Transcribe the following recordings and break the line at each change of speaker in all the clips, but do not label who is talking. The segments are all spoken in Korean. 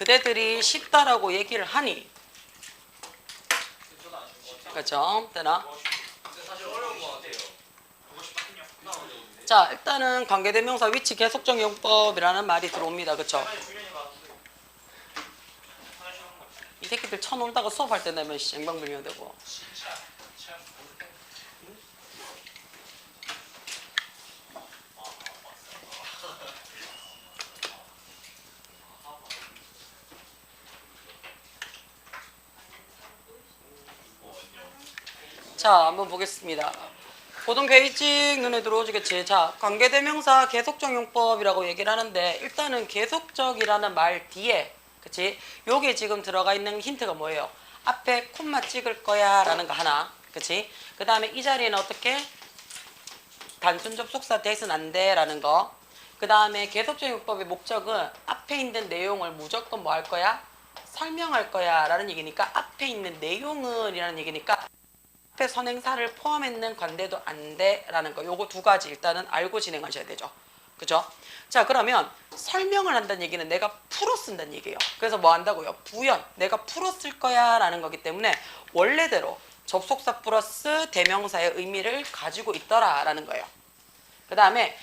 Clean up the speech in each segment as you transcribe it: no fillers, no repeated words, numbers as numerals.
그대들이 쉽다라고 얘기를 하니. 그렇죠? 되나? 자, 일단은 관계대명사 위치 계속적용법이라는 말이 들어옵니다. 그렇죠? 이 새끼들 쳐놓다가 수업할 때 되면 앵방 불면 되고. 자, 한번 보겠습니다. 보통 베이직 눈에 들어오시겠지. 자, 관계대명사 계속적용법이라고 얘기를 하는데 일단은 계속적이라는 말 뒤에 그치? 요게 지금 들어가 있는 힌트가 뭐예요? 앞에 콤마 찍을 거야 라는 거 하나 그치? 그 다음에 이 자리에는 어떻게? 단순 접속사 대신 안 돼 라는 거. 그 다음에 계속적용법의 목적은 앞에 있는 내용을 무조건 뭐 할 거야? 설명할 거야 라는 얘기니까 앞에 있는 내용은 이라는 얘기니까 앞에 선행사를 포함했는 관대도 안 돼 라는 거. 요거 두 가지 일단은 알고 진행하셔야 되죠. 그죠? 자, 그러면 설명을 한다는 얘기는 내가 풀어 쓴다는 얘기예요. 그래서 뭐 한다고요? 부연. 내가 풀어 쓸 거야 라는 거기 때문에 원래대로 접속사 플러스 대명사의 의미를 가지고 있더라 라는 거예요. 그 다음에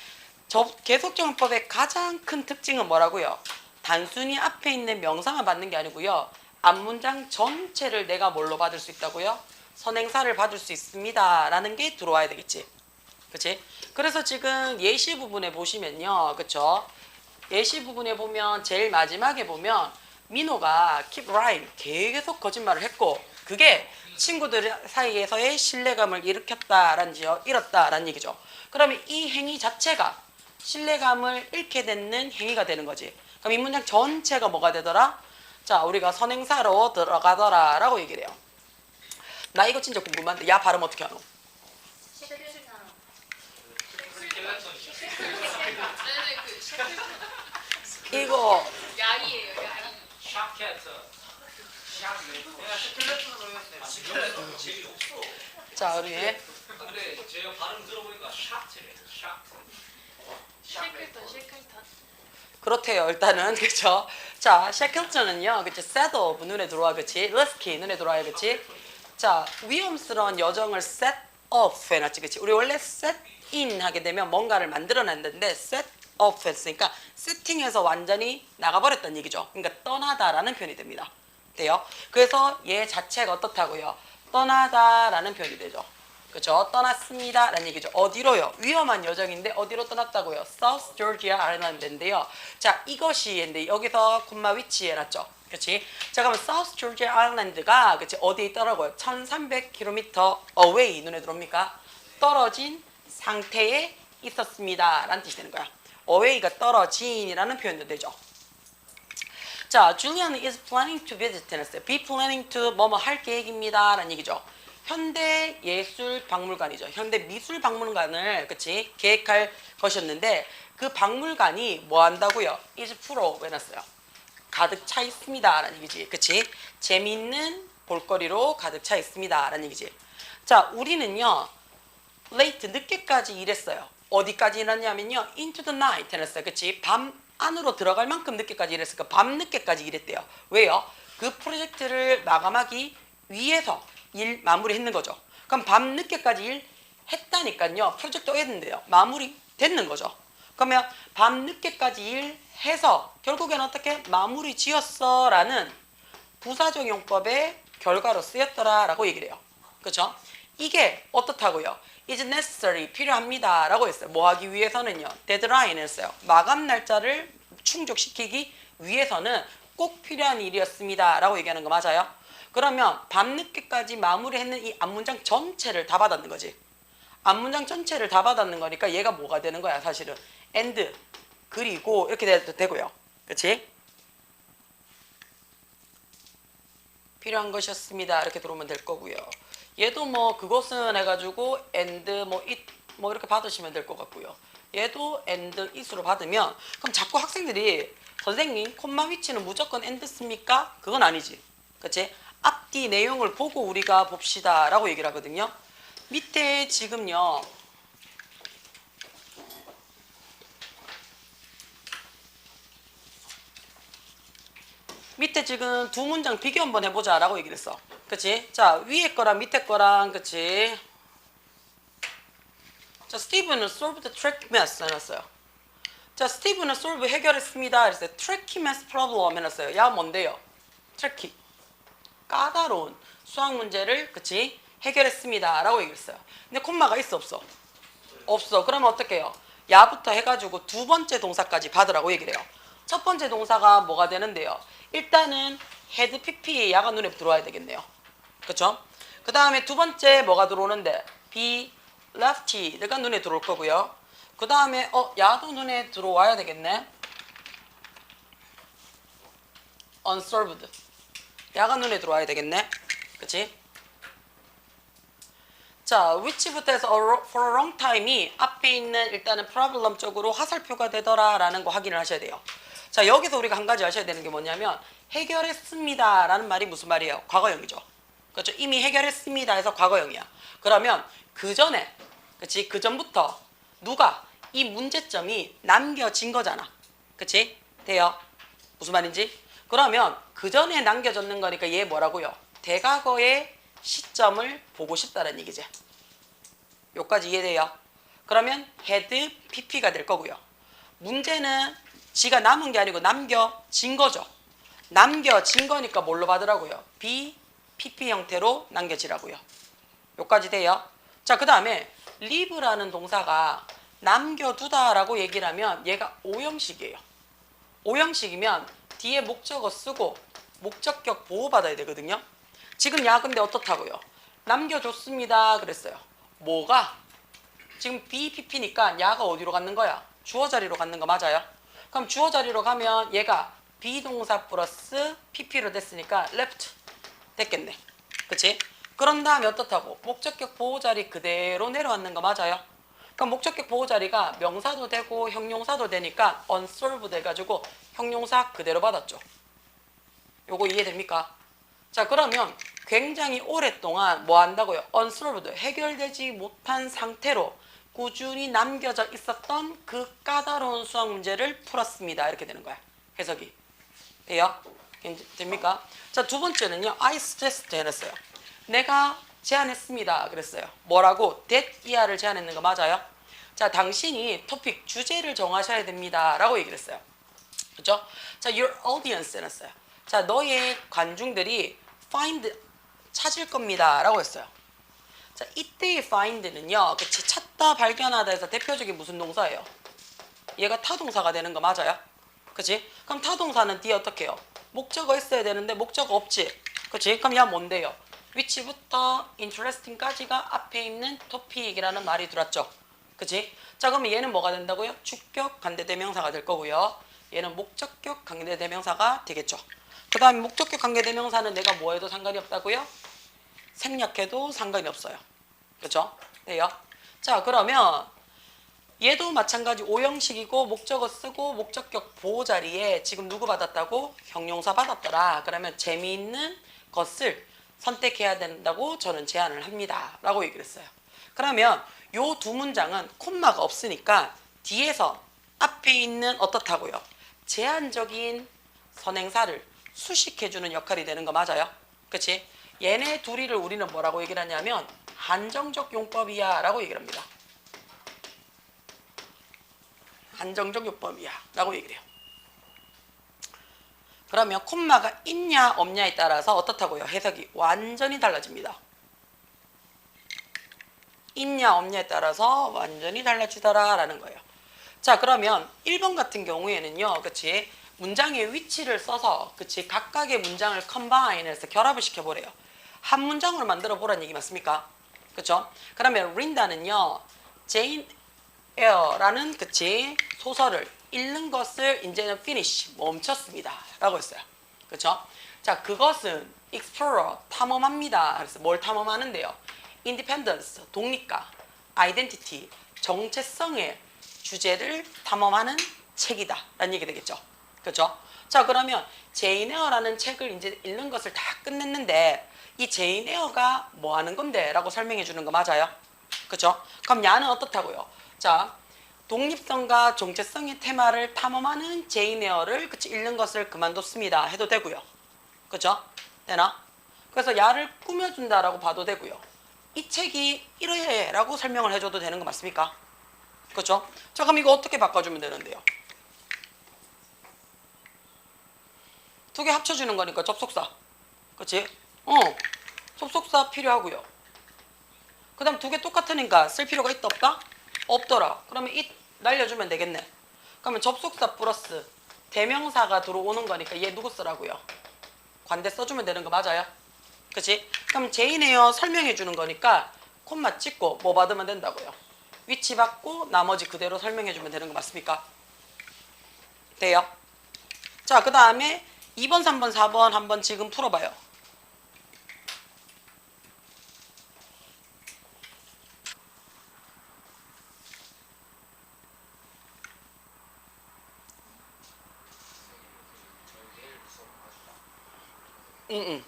계속적용법의 가장 큰 특징은 뭐라고요? 단순히 앞에 있는 명사만 받는 게 아니고요. 앞문장 전체를 내가 뭘로 받을 수 있다고요? 선행사를 받을 수 있습니다 라는 게 들어와야 되겠지. 그치? 그래서 지금 예시 부분에 보시면요. 그쵸? 예시 부분에 보면 제일 마지막에 보면 민호가 keep lying 계속 거짓말을 했고 그게 친구들 사이에서의 신뢰감을 잃었다라는 얘기죠. 그러면 이 행위 자체가 신뢰감을 잃게 되는 행위가 되는 거지. 그럼 이 문장 전체가 뭐가 되더라? 자, 우리가 선행사로 들어가더라 라고 얘기를 해요. 나 이거 진짜 궁금한데 야 발음 어떻게 하노? 이거
야이예요, 야이.
자 우리
근데 제가 발음 들어보니까 샤트래요.
쉐클턴.
그렇대요. 일단은 그쵸? 자 셰클턴은요, 그치? 셋업 눈에 들어와, 그치? 러스키 눈에 들어와요, 그치? 자 위험스러운 여정을 set off 해놨지, 그치? 우리 원래 set in 하게 되면 뭔가를 만들어냈는데 set off 했으니까 세팅해서 완전히 나가버렸다는 얘기죠. 그러니까 떠나다라는 표현이 됩니다. 돼요? 그래서 얘 자체가 어떻다고요? 떠나다라는 표현이 되죠. 그죠? 떠났습니다 라는 얘기죠. 어디로요? 위험한 여정인데 어디로 떠났다고요? South Georgia 아일랜드인데요. 자, 이것이 근데 여기서 콤마 위치에 놨죠. 그렇지? 자, 그러면 South Georgia 아일랜드가 그치? 어디에 있더라고요? 1300km away 눈에 들어옵니까? 떨어진 상태에 있었습니다 라는 뜻이 되는 거야. away가 떨어진이라는 표현도 되죠. 자, Julian is planning to visit 했어요. be planning to 뭐뭐 할 계획입니다 라는 얘기죠. 현대예술박물관이죠. 현대미술박물관을 그치 계획할 것이었는데 그 박물관이 뭐 한다고요? is full of 해놨어요. 가득 차 있습니다 라는 얘기지. 그치? 재미있는 볼거리로 가득 차 있습니다 라는 얘기지. 자, 우리는요 late 늦게까지 일했어요. 어디까지 일했냐면요 into the night 해놨어요. 그치? 밤 안으로 들어갈 만큼 늦게까지 일했으니까 밤 늦게까지 일했대요. 왜요? 그 프로젝트를 마감하기 위해서 일 마무리했는 거죠. 그럼 밤 늦게까지 일 했다니까요. 프로젝트 했는데요. 마무리 됐는 거죠. 그러면 밤 늦게까지 일해서 결국엔 어떻게 마무리 지었어 라는 부사적용법의 결과로 쓰였더라 라고 얘기를 해요. 그렇죠? 이게 어떻다고요? is necessary 필요합니다 라고 했어요. 뭐 하기 위해서는요? deadline 했어요. 마감 날짜를 충족시키기 위해서는 꼭 필요한 일이었습니다 라고 얘기하는 거 맞아요? 그러면 밤늦게까지 마무리했는 이 앞문장 전체를 다 받았는 거지. 앞문장 전체를 다 받았는 거니까 얘가 뭐가 되는 거야 사실은. and 그리고 이렇게 돼도 되고요. 그렇지? 필요한 것이었습니다 이렇게 들어오면 될 거고요. 얘도 뭐 그것은 해가지고 and 뭐 it 뭐 이렇게 받으시면 될 것 같고요. 얘도 and it으로 받으면 그럼 자꾸 학생들이 선생님 콤마 위치는 무조건 and 씁니까? 그건 아니지. 그치? 앞뒤 내용을 보고 우리가 봅시다 라고 얘기를 하거든요. 밑에 지금요 밑에 지금 두 문장 비교 한번 해보자 라고 얘기를 했어. 그치? 자, 위에 거랑 밑에 거랑, 그치? 자, 스티븐은 solve the tricky math 해놨어요. 자, 스티븐은 solve 해결했습니다. 그랬어요. tricky math problem 해놨어요. 야, 뭔데요? tricky. 까다로운 수학 문제를, 그치? 해결했습니다. 라고 얘기했어요. 근데 콤마가 있어, 없어? 없어. 그러면 어떻게 해요? 야부터 해가지고 두 번째 동사까지 받으라고 얘기를 해요. 첫 번째 동사가 뭐가 되는데요? 일단은 헤드 PP 야가 눈에 들어와야 되겠네요. 그쵸? 그 다음에 두 번째 뭐가 들어오는데? be lefty가 눈에 들어올 거고요. 그 다음에 야도 눈에 들어와야 되겠네. unsolved. 야가 눈에 들어와야 되겠네. 그치? 자, which부터 해서 for a long time이 앞에 있는 일단은 problem 쪽으로 화살표가 되더라 라는 거 확인을 하셔야 돼요. 자, 여기서 우리가 한 가지 아셔야 되는 게 뭐냐면 해결했습니다 라는 말이 무슨 말이에요? 과거형이죠. 그렇죠? 이미 해결했습니다 해서 과거형이야. 그러면 그 전에, 그치? 그 전부터 누가 이 문제점이 남겨진 거잖아. 그치? 돼요? 무슨 말인지? 그러면 그 전에 남겨졌는 거니까 얘 뭐라고요? 대과거의 시점을 보고 싶다는 얘기지. 여기까지 이해돼요? 그러면 had pp가 될 거고요. 문제는 지가 남은 게 아니고 남겨진 거죠. 남겨진 거니까 뭘로 받으라고요? be pp 형태로 남겨지라고요. 여기까지 돼요? 자, 그 다음에 leave라는 동사가 남겨두다라고 얘기를 하면 얘가 오형식이에요. 오형식이면 뒤에 목적어 쓰고 목적격 보호받아야 되거든요. 지금 야 근데 어떻다고요? 남겨줬습니다 그랬어요. 뭐가? 지금 BPP니까 야가 어디로 갖는 거야? 주어 자리로 갖는 거 맞아요? 그럼 주어 자리로 가면 얘가 비동사 플러스 PP로 됐으니까 left 됐겠네. 그치? 그런 다음에 어떻다고? 목적격 보호 자리 그대로 내려왔는 거 맞아요? 그럼 목적격 보호 자리가 명사도 되고 형용사도 되니까 unsolved 돼가지고 형용사 그대로 받았죠. 요거 이해됩니까? 자, 그러면 굉장히 오랫동안 뭐 한다고요? unsolved, 해결되지 못한 상태로 꾸준히 남겨져 있었던 그 까다로운 수학 문제를 풀었습니다. 이렇게 되는 거야. 해석이. 돼요? 됩니까? 자, 두 번째는요. I suggest 해놨어요. 내가 제안했습니다. 그랬어요. 뭐라고? that 이하를 제안했는 거 맞아요? 자, 당신이 토픽 주제를 정하셔야 됩니다. 라고 얘기를 했어요. 그죠? 자, your audience 해놨어요. 자, 너의 관중들이 find 찾을 겁니다 라고 했어요. 자, 이때의 find는요, 그치, 찾다 발견하다 해서 대표적인 무슨 동사예요? 얘가 타동사가 되는 거 맞아요? 그치? 그럼 타동사는 뒤에 어떻게 해요? 목적어 있어야 되는데 목적어 없지? 그치? 그럼 야 뭔데요? which부터 interesting까지가 앞에 있는 topic이라는 말이 들어왔죠. 그치? 자, 그러면 얘는 뭐가 된다고요? 주격 관대대명사가 될 거고요. 얘는 목적격 관대대명사가 되겠죠. 그 다음에 목적격 관계대명사는 내가 뭐 해도 상관이 없다고요? 생략해도 상관이 없어요. 그죠? 돼요? 자, 그러면 얘도 마찬가지 오형식이고 목적어 쓰고 목적격 보호 자리에 지금 누구 받았다고? 형용사 받았더라. 그러면 재미있는 것을 선택해야 된다고 저는 제안을 합니다. 라고 얘기를 했어요. 그러면 요 두 문장은 콤마가 없으니까 뒤에서 앞에 있는 어떻다고요? 제한적인 선행사를 수식해주는 역할이 되는 거 맞아요? 그치? 얘네 둘이를 우리는 뭐라고 얘기를 하냐면 한정적 용법이야 라고 얘기를 합니다. 한정적 용법이야 라고 얘기를 해요. 그러면 콤마가 있냐 없냐에 따라서 어떻다고요? 해석이 완전히 달라집니다. 있냐 없냐에 따라서 완전히 달라지더라 라는 거예요. 자, 그러면 1번 같은 경우에는요, 그치? 문장의 위치를 써서, 그치? 각각의 문장을 컴바인해서 결합을 시켜보래요. 한 문장으로 만들어 보라는 얘기 맞습니까? 그쵸? 그러면 린다는요, 제인 에어라는, 그치? 소설을 읽는 것을 이제는 finish, 멈췄습니다. 라고 했어요. 그쵸? 자, 그것은 explorer, 탐험합니다. 그래서 뭘 탐험하는데요? independence, 독립과 identity, 정체성의 주제를 탐험하는 책이다 라는 얘기 되겠죠. 그렇죠? 자, 그러면 제인 에어라는 책을 이제 읽는 것을 다 끝냈는데 이 제인 에어가 뭐 하는 건데? 라고 설명해 주는 거 맞아요? 그렇죠? 그럼 야는 어떻다고요? 자, 독립성과 정체성의 테마를 탐험하는 제인 에어를 그치 읽는 것을 그만뒀습니다 해도 되고요. 그죠? 되나? 그래서 야를 꾸며준다라고 봐도 되고요. 이 책이 이러해라고 설명을 해줘도 되는 거 맞습니까? 그죠? 자, 그럼 이거 어떻게 바꿔주면 되는데요? 두 개 합쳐주는 거니까 접속사. 그치? 접속사 필요하고요. 그 다음 두 개 똑같으니까 쓸 필요가 있다 없다? 없더라. 그러면 it 날려주면 되겠네. 그러면 접속사 플러스 대명사가 들어오는 거니까 얘 누구 쓰라고요? 관대 써주면 되는 거 맞아요? 그치? 그럼 제인에어 설명해 주는 거니까 콤마 찍고 뭐 받으면 된다고요? 위치 받고 나머지 그대로 설명해 주면 되는 거 맞습니까? 돼요? 자, 그 다음에 2번, 3번, 4번 한번 지금 풀어봐요. 응.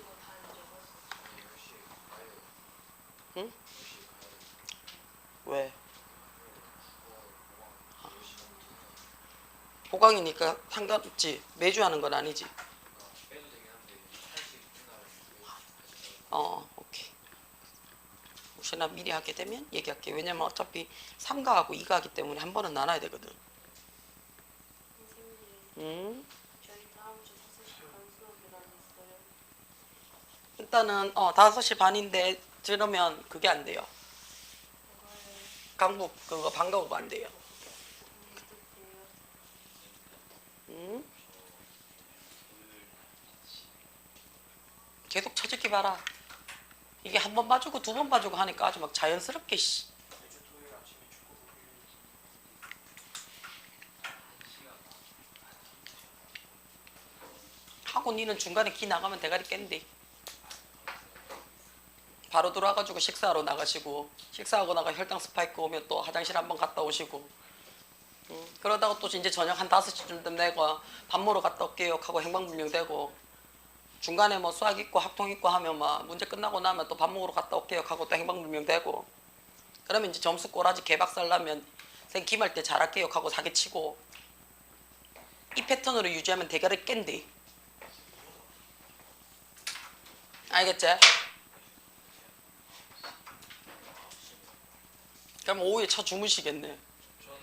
응? 왜? 보강이니까 상관없지. 매주 하는 건 아니지. 오케이. 혹시나 미리 하게 되면 얘기할게. 왜냐면 어차피 3가하고 2가 하기 때문에 한 번은 나눠야 되거든.
선생님, 저희 다음 주 5시 반 수업이라고 했어요.
일단은 5시 반인데 들으면 그게 안 돼요. 강북 그거 방과후가 안 돼요. 계속 쳐지기 봐라. 이게 한 번 봐주고 두 번 봐주고 하니까 아주 막 자연스럽게 하고 니는 중간에 기 나가면 대가리 깬대. 바로 들어와가지고 식사하러 나가시고 식사하고 나가 혈당 스파이크 오면 또 화장실 한번 갔다 오시고 그러다가 또 이제 저녁 한 5시쯤 되고 밥 먹으러 갔다 올게요 하고 행방불명되고 중간에 뭐 수학 있고 학통 있고 하면 막 문제 끝나고 나면 또 밥 먹으러 갔다 올게요 하고 또 행방불명되고 그러면 이제 점수 꼬라지 개박살 나면 선생님 기말 때 잘할게요 하고 사기치고 이 패턴으로 유지하면 대가리 깬대. 알겠지? 그럼 오후에 쳐 주무시겠네.
전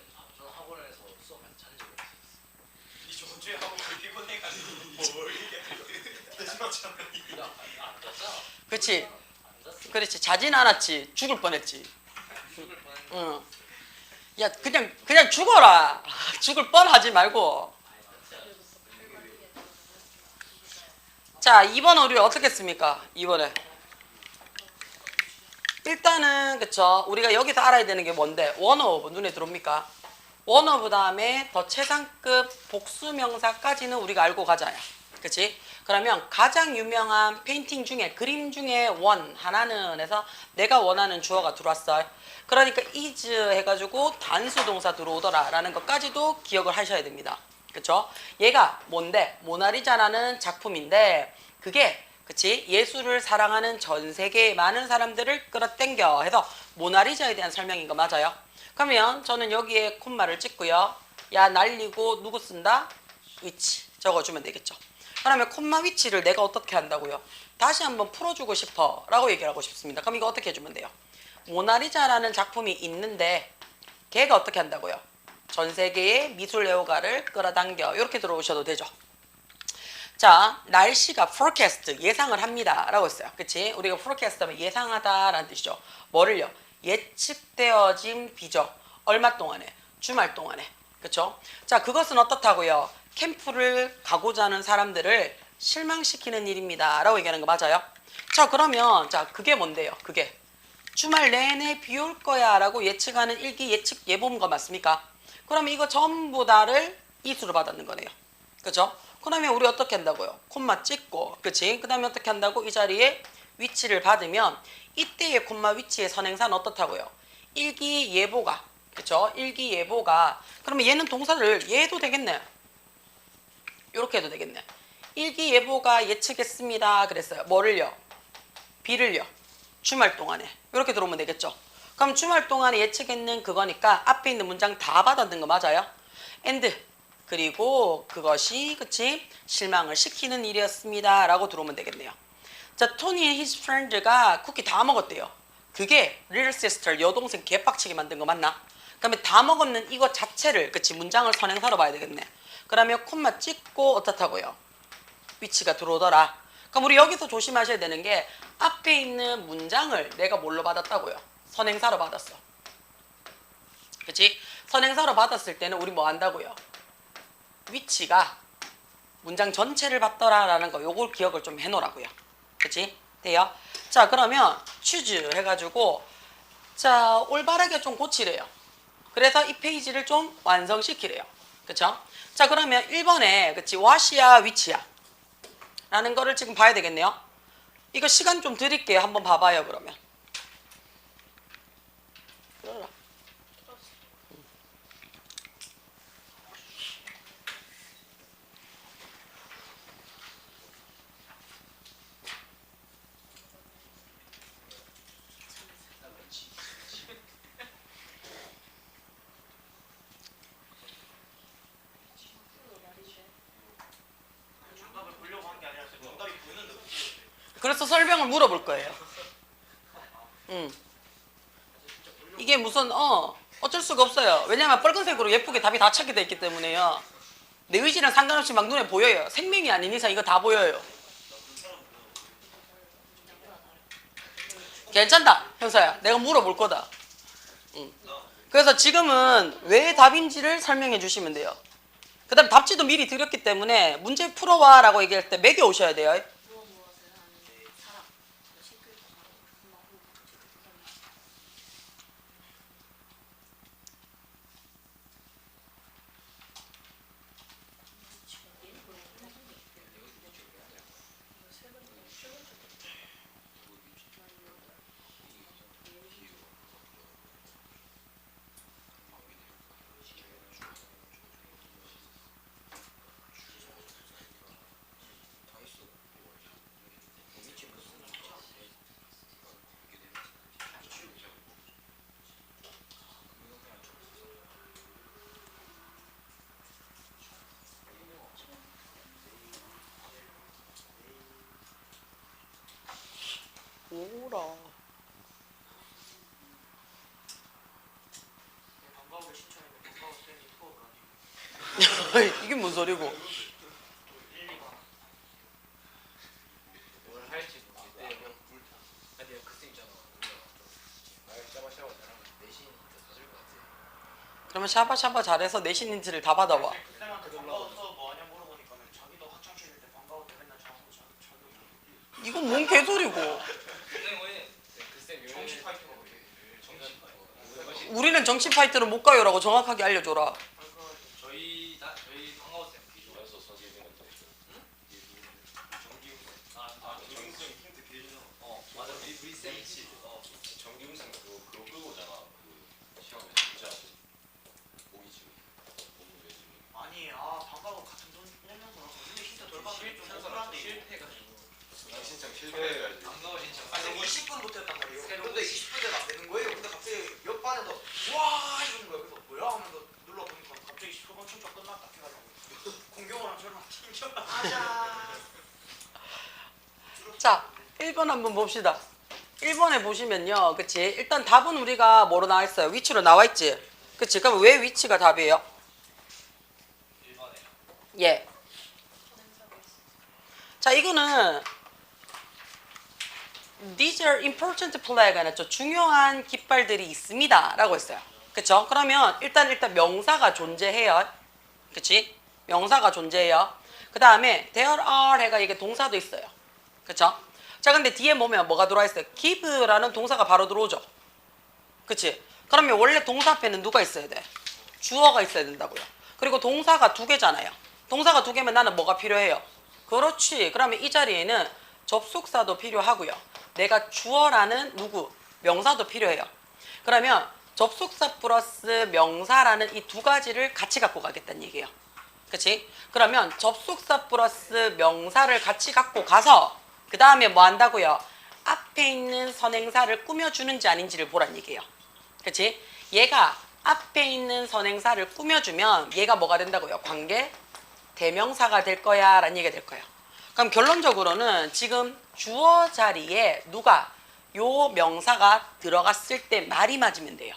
학원에서 수업할 때 잔 적이 없어요.
이 저번 주에 하고 피곤해가지고 뭘 얘기해? 대신하지 않으니.
안 잤잖아.
그치?
안 잤어.
그렇지. 자진 않았지. 죽을 뻔했지.
죽을 뻔했는데.
응. 야, 그냥 죽어라. 죽을 뻔하지 말고. 자, 2번 오류 어떻게 씁니까? 2번에. 일단은 그쵸. 우리가 여기서 알아야 되는 게 뭔데? 원어브 눈에 들어옵니까? 원어브 다음에 더 최상급 복수명사까지는 우리가 알고 가자야. 그치? 그러면 가장 유명한 페인팅 중에 그림 중에 원 하나는 해서 내가 원하는 주어가 들어왔어요. 그러니까 is 해가지고 단수 동사 들어오더라 라는 것까지도 기억을 하셔야 됩니다. 그쵸? 얘가 뭔데? 모나리자라는 작품인데 그게 그치? 예술을 사랑하는 전 세계의 많은 사람들을 끌어당겨 해서 모나리자에 대한 설명인 거 맞아요? 그러면 저는 여기에 콤마를 찍고요. 야 날리고 누구 쓴다? 위치 적어주면 되겠죠. 그러면 콤마 위치를 내가 어떻게 한다고요? 다시 한번 풀어주고 싶어 라고 얘기를 하고 싶습니다. 그럼 이거 어떻게 해주면 돼요? 모나리자라는 작품이 있는데 걔가 어떻게 한다고요? 전 세계의 미술 애호가를 끌어당겨 이렇게 들어오셔도 되죠. 자, 날씨가 forecast 예상을 합니다 라고 했어요. 그치? 우리가 forecast 하면 예상하다 라는 뜻이죠. 뭐를요? 예측되어진 비죠. 얼마 동안에? 주말 동안에. 그쵸? 자, 그것은 어떻다고요? 캠프를 가고자 하는 사람들을 실망시키는 일입니다 라고 얘기하는 거 맞아요? 자, 그러면 자 그게 뭔데요? 그게 주말 내내 비 올 거야 라고 예측하는 일기 예측 예보문가 맞습니까? 그러면 이거 전부 다를 이수로 받았는 거네요. 그죠? 그러면 우리 어떻게 한다고요? 콤마 찍고, 그치? 그 다음에 어떻게 한다고? 이 자리에 위치를 받으면 이때의 콤마 위치의 선행사는 어떻다고요? 일기예보가, 그쵸? 일기예보가, 그러면 얘는 동사를 얘도 되겠네. 이렇게 해도 되겠네. 일기예보가 예측했습니다. 그랬어요. 뭐를요? 비를요? 주말 동안에. 이렇게 들어오면 되겠죠? 그럼 주말 동안에 예측했는 그거니까 앞에 있는 문장 다 받아든 거 맞아요? and 그리고 그것이 그치 실망을 시키는 일이었습니다 라고 들어오면 되겠네요. 자, 토니 and his friends가 쿠키 다 먹었대요. 그게 little sister 여동생 개빡치게 만든 거 맞나? 그러면 다 먹었는 이거 자체를 그치 문장을 선행사로 봐야 되겠네. 그러면 콤마 찍고 어떻다고요? 위치가 들어오더라. 그럼 우리 여기서 조심하셔야 되는 게 앞에 있는 문장을 내가 뭘로 받았다고요? 선행사로 받았어. 그치? 선행사로 받았을 때는 우리 뭐 한다고요? 위치가 문장 전체를 받더라라는 거 요걸 기억을 좀 해놓으라고요. 그치? 돼요? 자, 그러면 choose 해가지고 자 올바르게 좀 고치래요. 그래서 이 페이지를 좀 완성시키래요. 그쵸? 자, 그러면 1번에 그치 what이야 which야 라는 거를 지금 봐야 되겠네요. 이거 시간 좀 드릴게요. 한번 봐봐요. 그러면 그러라.
정답을 보려고 한 게 아니라 정답이 보이는데 어떻게
그래서 설명을 물어볼 거예요. 이게 무슨 어쩔 수가 없어요. 왜냐면 빨간색으로 예쁘게 답이 다 찾게 돼 있기 때문에요. 내 의지랑 상관없이 막 눈에 보여요. 생명이 아닌 이상 이거 다 보여요. 괜찮다, 형사야. 내가 물어볼 거다. 그래서 지금은 왜 답인지를 설명해 주시면 돼요. 그 다음 답지도 미리 드렸기 때문에 문제 풀어와 라고 얘기할 때 매겨 오셔야 돼요.
무엇을 하는 사람 시끌
오라.
방과후를 신청했는데 방과후 쌤이 투어를 아니고
이게 뭔 소리고?
1, 2가
뭘 할지 모르겠대. 아니 그때 있잖아. 샤바샤바 잘하면 내신 힌트 써줄 것 같아.
그러면 샤바샤바 잘해서 내신 힌트를 다 받아봐.
쌤한테 방과후 수업 뭐 하냐 물어보니까는 자기도 학창시절 때 방과후 때 맨날 자고 자기
이건 뭔 개소리고?
그쌤 왜? 그쌤
정신 파이터가 왜
정신
우리는 정치 파이트를 못 가요라고 정확하게 알려줘라.
저희 방과후 쌤 기준에서 선생님한테
정기훈 힌트 개주잖아.
맞아 우리 쌤이
정기훈상 그거 끌고잖아. 그 시험에 진짜 보기 지금 공부해 지금.
아니 방과후 같은 돈 내면서 근데 힌트 덜 받으면 좀 억울한데 이거.
실패해가지고
난 신청 실패해가지고.
방과후 신청.
아니 20분부터 했단 말이에요. 근데 20분에 안 되는 거예요. 근데 갑자기 옆 반에서 와 이러는 거야. 그래서 뭐야 하면서 눌러보니까 갑자기 10분 춘적 끝났다 해가지고 공경호랑 저랑 튕겨나자.
자, 1번 한번 봅시다. 1번에 보시면요. 그치? 일단 답은 우리가 뭐로 나와 있어요? 위치로 나와 있지? 그치? 그럼 왜 위치가 답이에요?
1번에
예. 자, 이거는 These are important flag가 났죠. 중요한 깃발들이 있습니다. 라고 했어요. 그쵸? 그러면 일단 명사가 존재해요. 그치? 명사가 존재해요. 그 다음에 there are 해가 이게 동사도 있어요. 그쵸? 자, 근데 뒤에 보면 뭐가 들어와 있어요? give라는 동사가 바로 들어오죠. 그치? 그러면 원래 동사 앞에는 누가 있어야 돼? 주어가 있어야 된다고요. 그리고 동사가 두 개잖아요. 동사가 두 개면 나는 뭐가 필요해요? 그렇지. 그러면 이 자리에는 접속사도 필요하고요. 내가 주어라는 누구? 명사도 필요해요. 그러면 접속사 플러스 명사라는 이 두 가지를 같이 갖고 가겠다는 얘기예요. 그치? 그러면 접속사 플러스 명사를 같이 갖고 가서 그 다음에 뭐 한다고요? 앞에 있는 선행사를 꾸며주는지 아닌지를 보란 얘기예요. 그치? 얘가 앞에 있는 선행사를 꾸며주면 얘가 뭐가 된다고요? 관계 대명사가 될 거야 라는 얘기가 될 거예요. 그럼 결론적으로는 지금 주어 자리에 누가 요 명사가 들어갔을 때 말이 맞으면 돼요.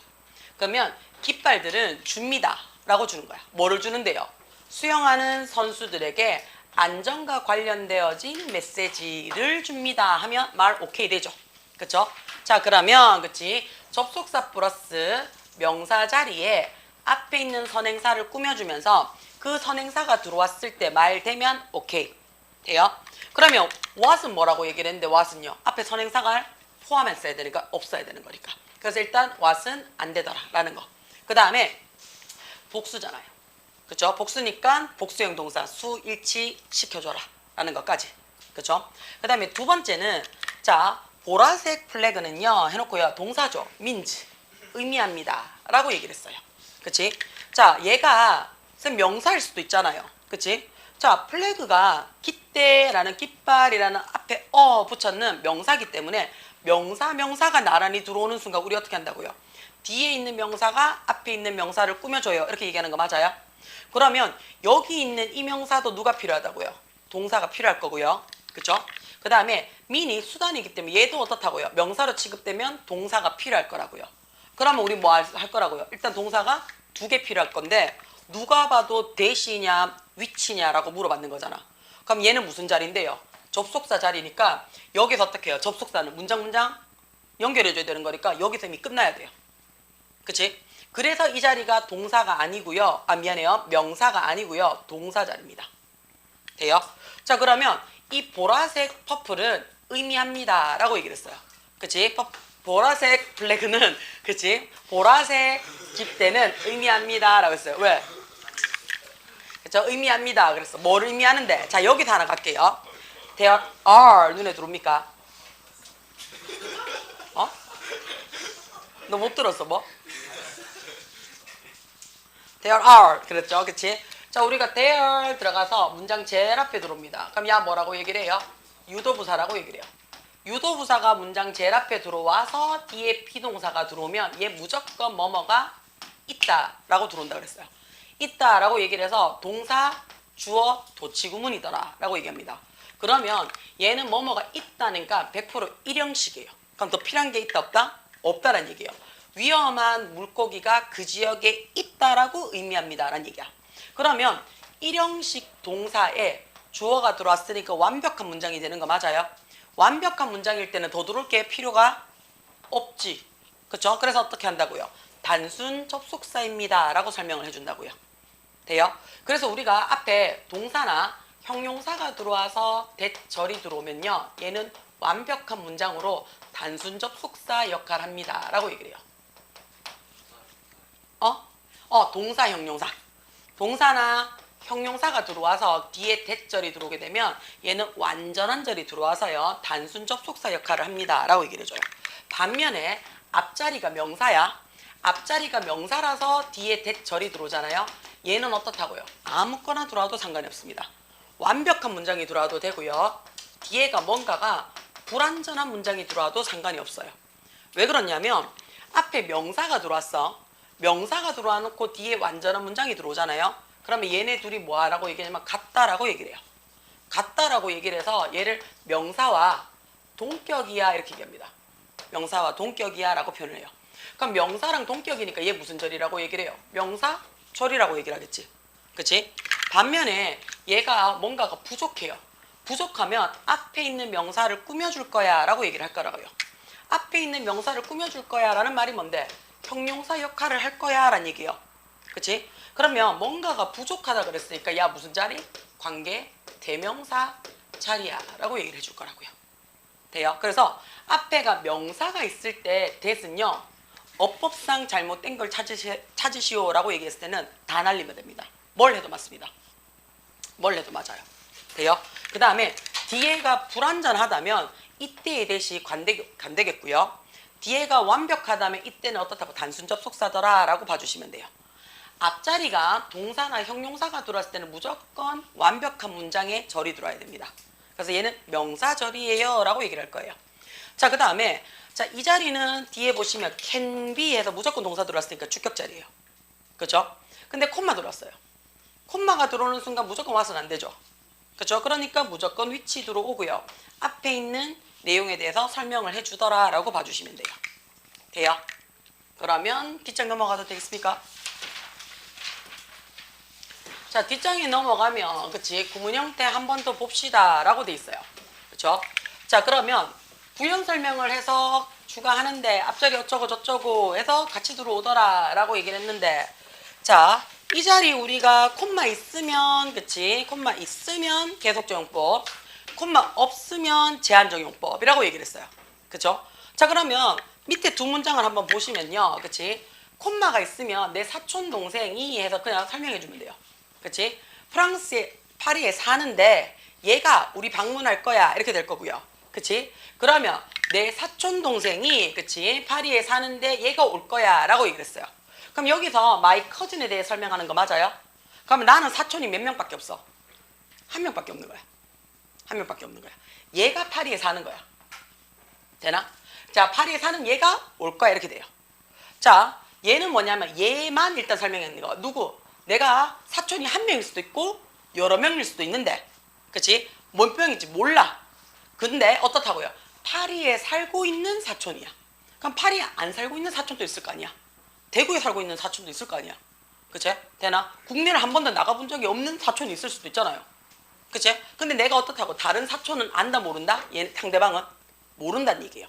그러면 깃발들은 줍니다 라고 주는 거야. 뭐를 주는데요? 수영하는 선수들에게 안전과 관련되어진 메시지를 줍니다 하면 말 오케이 되죠. 그쵸? 자, 그러면 그치? 접속사 플러스 명사 자리에 앞에 있는 선행사를 꾸며주면서 그 선행사가 들어왔을 때 말 되면 오케이 돼요. 그러면 what은 뭐라고 얘기를 했는데 what은요 앞에 선행사가 포함했어야 되니까 없어야 되는 거니까. 그래서 일단 what은 안 되더라 라는 거. 그 다음에 복수잖아요. 그쵸? 복수니까 복수형 동사 수 일치 시켜줘라 라는 것까지. 그쵸? 그 다음에 두 번째는 자 보라색 플래그는요 해놓고요 동사죠. means 의미합니다 라고 얘기를 했어요. 그치? 자 얘가 쌤 명사일 수도 있잖아요. 그치? 자 플래그가 깃대라는 깃발이라는 앞에 붙였는 명사기 때문에 명사가 나란히 들어오는 순간 우리 어떻게 한다고요? 뒤에 있는 명사가 앞에 있는 명사를 꾸며줘요. 이렇게 얘기하는 거 맞아요? 그러면 여기 있는 이 명사도 누가 필요하다고요? 동사가 필요할 거고요. 그쵸? 그 다음에 mean이 수단이기 때문에 얘도 어떻다고요? 명사로 취급되면 동사가 필요할 거라고요. 그러면 우리 뭐 할 거라고요? 일단 동사가 2개 필요할 건데 누가 봐도 대시냐 위치냐라고 물어봤는 거잖아. 그럼 얘는 무슨 자리인데요? 접속사 자리니까 여기서 어떻게 해요? 접속사는 문장 연결해줘야 되는 거니까 여기서 이미 끝나야 돼요. 그치? 그래서 이 자리가 동사가 아니고요. 미안해요. 명사가 아니고요. 동사 자리입니다. 돼요? 자 그러면 이 보라색 퍼플은 의미합니다 라고 얘기를 했어요. 그치? 보라색 플래그는 그치? 보라색 깃대는 의미합니다 라고 했어요. 왜? 그쵸? 의미합니다 그랬어. 뭘 의미하는데? 자 여기서 하나 갈게요. There are 눈에 들어옵니까? 너 못 들었어 뭐? There are 그랬죠. 그치? 자 우리가 there 들어가서 문장 제일 앞에 들어옵니다. 그럼 야 뭐라고 얘기를 해요? 유도부사라고 얘기를 해요. 유도부사가 문장 제일 앞에 들어와서 뒤에 비동사가 들어오면 얘 무조건 뭐뭐가 있다라고 들어온다 그랬어요. 있다라고 얘기를 해서 동사, 주어, 도치구문이더라 라고 얘기합니다. 그러면 얘는 뭐뭐가 있다니까 100% 일형식이에요. 그럼 더 필요한 게 있다 없다? 없다라는 얘기예요. 위험한 물고기가 그 지역에 있다라고 의미합니다 라는 얘기야. 그러면 일형식 동사에 주어가 들어왔으니까 완벽한 문장이 되는 거 맞아요? 완벽한 문장일 때는 더 들어올 게 필요가 없지. 그쵸? 그래서 어떻게 한다고요? 단순 접속사입니다 라고 설명을 해준다고요. 돼요? 그래서 우리가 앞에 동사나 형용사가 들어와서 대절이 들어오면요 얘는 완벽한 문장으로 단순 접속사 역할을 합니다 라고 얘기를 해요. 동사 형용사 동사나 형용사가 들어와서 뒤에 대절이 들어오게 되면 얘는 완전한 절이 들어와서요 단순 접속사 역할을 합니다 라고 얘기를 해줘요. 반면에 앞자리가 명사야. 앞자리가 명사라서 뒤에 대절이 들어오잖아요. 얘는 어떻다고요? 아무거나 들어와도 상관이 없습니다. 완벽한 문장이 들어와도 되고요. 뒤에가 뭔가가 불완전한 문장이 들어와도 상관이 없어요. 왜 그러냐면 앞에 명사가 들어왔어. 명사가 들어와 놓고 뒤에 완전한 문장이 들어오잖아요. 그러면 얘네 둘이 뭐하라고 얘기하냐면 같다라고 얘기를 해요. 같다라고 얘기를 해서 얘를 명사와 동격이야 이렇게 얘기합니다. 명사와 동격이야 라고 표현을 해요. 그럼 명사랑 동격이니까 얘 무슨 절이라고 얘기를 해요? 명사 절이라고 얘기를 하겠지. 그치? 반면에 얘가 뭔가가 부족해요. 부족하면 앞에 있는 명사를 꾸며줄 거야 라고 얘기를 할 거라고요. 앞에 있는 명사를 꾸며줄 거야 라는 말이 뭔데? 형용사 역할을 할 거야 라는 얘기예요. 그치? 그러면 뭔가가 부족하다 그랬으니까 야 무슨 자리? 관계 대명사 자리야 라고 얘기를 해줄 거라고요. 돼요? 그래서 앞에가 명사가 있을 때 that은요 어법상 잘못된 걸 찾으시오 라고 얘기했을 때는 다 날리면 됩니다. 뭘 해도 맞습니다. 뭘 해도 맞아요. 돼요? 그 다음에 뒤에가 불완전하다면 이때의 대시 간되겠고요. 뒤에가 완벽하다면 이때는 어떻다고 단순 접속사더라 라고 봐주시면 돼요. 앞자리가 동사나 형용사가 들어왔을 때는 무조건 완벽한 문장에 절이 들어와야 됩니다. 그래서 얘는 명사절이에요 라고 얘기를 할 거예요. 자, 그 다음에 자, 이 자리는 뒤에 보시면 can be 해서 무조건 동사 들어왔으니까 주격 자리예요. 그죠? 근데 콤마 들어왔어요. 콤마가 들어오는 순간 무조건 와서는 안 되죠. 그죠? 그러니까 무조건 위치 들어오고요. 앞에 있는 내용에 대해서 설명을 해주더라 라고 봐주시면 돼요. 돼요? 그러면 뒷장 넘어가도 되겠습니까? 자, 뒷장에 넘어가면 그치 구문 형태 한 번 더 봅시다 라고 돼 있어요. 그쵸? 자, 그러면 부연 설명을 해서 추가하는데 앞자리 어쩌고 저쩌고 해서 같이 들어오더라 라고 얘기를 했는데 자, 이 자리 우리가 콤마 있으면 그치 콤마 있으면 계속적용법, 콤마 없으면 제한적용법이라고 얘기를 했어요. 그쵸? 자, 그러면 밑에 두 문장을 한번 보시면요. 그치? 콤마가 있으면 내 사촌 동생이 해서 그냥 설명해 주면 돼요. 그치? 프랑스의 파리에 사는데 얘가 우리 방문할 거야 이렇게 될 거고요. 그치? 그러면 내 사촌 동생이 그치? 파리에 사는데 얘가 올 거야 라고 얘기를 했어요. 그럼 여기서 my cousin에 대해 설명하는 거 맞아요? 그러면 나는 사촌이 몇 명밖에 없어? 한 명밖에 없는 거야. 한 명밖에 없는 거야. 얘가 파리에 사는 거야. 되나? 자, 파리에 사는 얘가 올 거야 이렇게 돼요. 자, 얘는 뭐냐면 얘만 일단 설명했는 거. 누구? 내가 사촌이 한 명일 수도 있고 여러 명일 수도 있는데 그치? 몇 명인지 몰라. 근데 어떻다고요? 파리에 살고 있는 사촌이야. 그럼 파리에 안 살고 있는 사촌도 있을 거 아니야. 대구에 살고 있는 사촌도 있을 거 아니야. 그치? 되나? 국내를 한 번도 나가본 적이 없는 사촌이 있을 수도 있잖아요. 그치? 근데 내가 어떻다고 다른 사촌은 안다 모른다? 얘 상대방은 모른다는 얘기예요.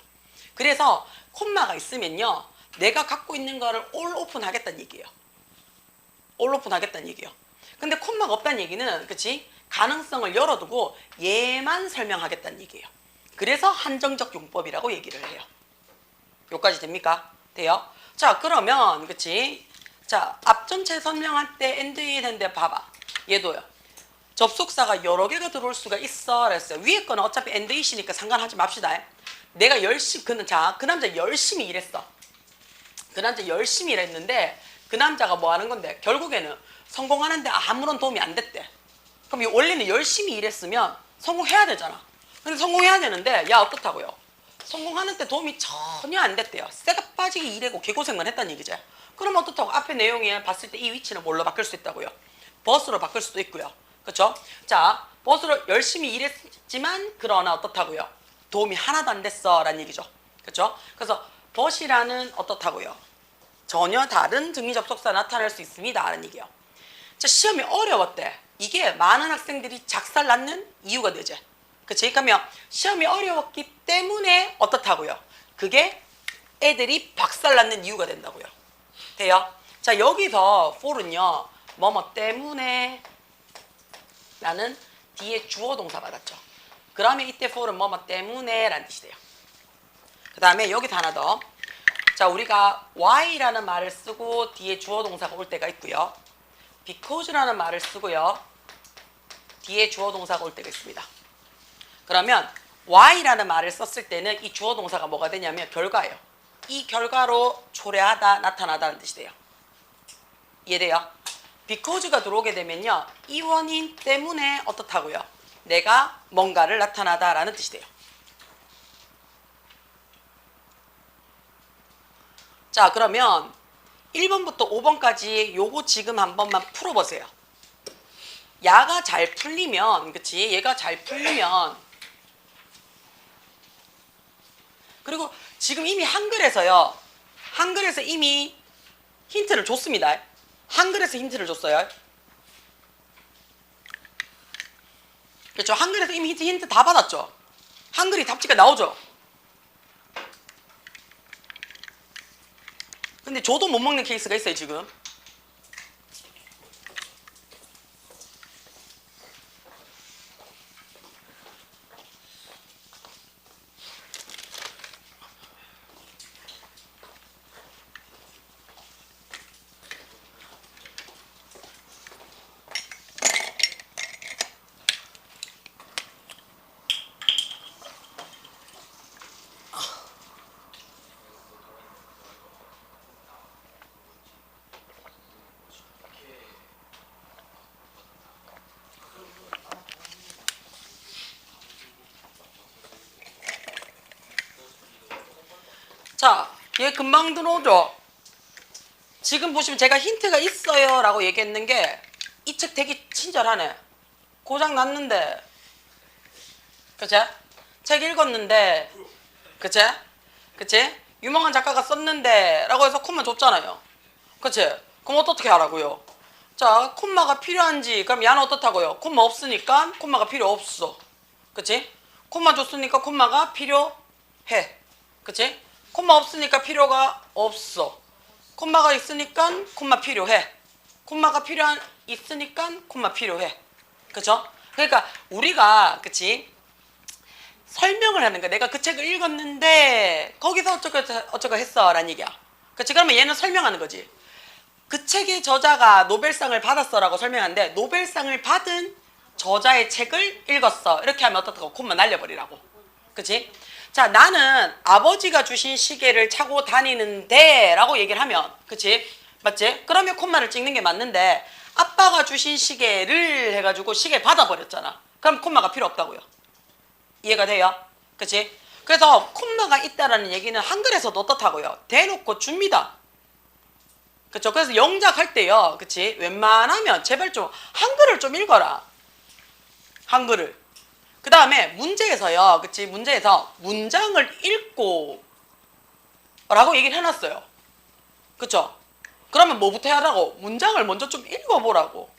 그래서 콤마가 있으면요. 내가 갖고 있는 거를 올 오픈 하겠다는 얘기예요. 올 오픈 하겠다는 얘기예요. 근데 콤마가 없다는 얘기는 그치? 가능성을 열어두고 얘만 설명하겠다는 얘기예요. 그래서 한정적 용법이라고 얘기를 해요. 여기까지 됩니까? 돼요? 자, 그러면 그치? 자, 앞전체 설명할 때 엔드잇 했는데 봐봐. 얘도요. 접속사가 여러 개가 들어올 수가 있어 그랬어요. 위에 거는 어차피 엔드잇이니까 상관하지 맙시다. 내가 열심히 그 남자 열심히 일했어. 그 남자 열심히 일했는데 그 남자가 뭐 하는 건데 결국에는 성공하는데 아무런 도움이 안 됐대. 그럼 원래는 열심히 일했으면 성공해야 되잖아. 근데 성공해야 되는데 야 어떻다고요? 성공하는데 도움이 전혀 안 됐대요. 쇠가 빠지게 일하고 개고생만 했다는 얘기죠. 그럼 어떻다고? 앞에 내용에 봤을 때 이 위치는 뭘로 바뀔 수 있다고요? 버스로 바뀔 수도 있고요. 그렇죠? 자, 버스로 열심히 일했지만 그러나 어떻다고요? 도움이 하나도 안 됐어 라는 얘기죠. 그렇죠? 그래서 버시라는 어떻다고요? 전혀 다른 등위 접속사 나타날 수 있습니다 라는 얘기예요. 자, 시험이 어려웠대. 이게 많은 학생들이 작살났는 이유가 되죠. 그치? 그러면 시험이 어려웠기 때문에 어떻다고요? 그게 애들이 박살났는 이유가 된다고요. 돼요? 자, 여기서 for은요. 뭐뭐 때문에 라는 뒤에 주어 동사 받았죠. 그러면 이때 for은 뭐뭐 때문에 라는 뜻이 돼요. 그 다음에 여기서 하나 더. 자, 우리가 why라는 말을 쓰고 뒤에 주어 동사가 올 때가 있고요. because라는 말을 쓰고요. 뒤에 주어 동사가 올 때가 있습니다. 그러면 why라는 말을 썼을 때는 이 주어 동사가 뭐가 되냐면 결과예요. 이 결과로 초래하다, 나타나다는 뜻이 돼요. 이해돼요? because가 들어오게 되면요. 이 원인 때문에 어떻다고요? 내가 뭔가를 나타나다라는 뜻이 돼요. 자, 그러면 1번부터 5번까지 요거 지금 한 번만 풀어보세요. 야가 잘 풀리면, 그치? 얘가 잘 풀리면, 그리고 지금 이미 한글에서요. 한글에서 이미 힌트를 줬습니다. 한글에서 힌트를 줬어요. 그렇죠? 한글에서 이미 힌트 다 받았죠? 한글이 답지가 나오죠? 근데 저도 못 먹는 케이스가 있어요, 지금. 자, 얘 금방 들어오죠? 지금 보시면 제가 힌트가 있어요 라고 얘기했는 게 이 책 되게 친절하네. 고장 났는데, 그치? 책 읽었는데, 그치? 그치? 유명한 작가가 썼는데 라고 해서 콤마 줬잖아요. 그치? 그럼 어떻게 하라고요? 자, 콤마가 필요한지, 그럼 얘는 어떻다고요? 콤마 없으니까 콤마가 필요 없어. 그치? 콤마 줬으니까 콤마가 필요해. 그치? 콤마 없으니까 필요가 없어. 콤마가 있으니까 콤마 필요해. 콤마가 있으니까 콤마 필요해. 그쵸? 그러니까 우리가, 그치? 설명을 하는 거야. 내가 그 책을 읽었는데 거기서 어쩌고 했어 라는 얘기야. 그치? 그러면 얘는 설명하는 거지. 그 책의 저자가 노벨상을 받았어라고 설명하는데 노벨상을 받은 저자의 책을 읽었어. 이렇게 하면 어떻다고? 콤마 날려버리라고. 그치? 자, 나는 아버지가 주신 시계를 차고 다니는데 라고 얘기를 하면, 그치? 맞지? 그러면 콤마를 찍는 게 맞는데 아빠가 주신 시계를 해가지고 시계 받아버렸잖아. 그럼 콤마가 필요 없다고요. 이해가 돼요? 그치? 그래서 콤마가 있다라는 얘기는 한글에서도 어떻다고요? 대놓고 줍니다. 그쵸? 그래서 영작할 때요. 그치? 웬만하면 제발 좀 한글을 좀 읽어라. 한글을. 그 다음에 문제에서요. 그치? 문제에서 문장을 읽고 라고 얘기를 해놨어요. 그쵸? 그러면 뭐부터 해야 하라고? 문장을 먼저 좀 읽어보라고.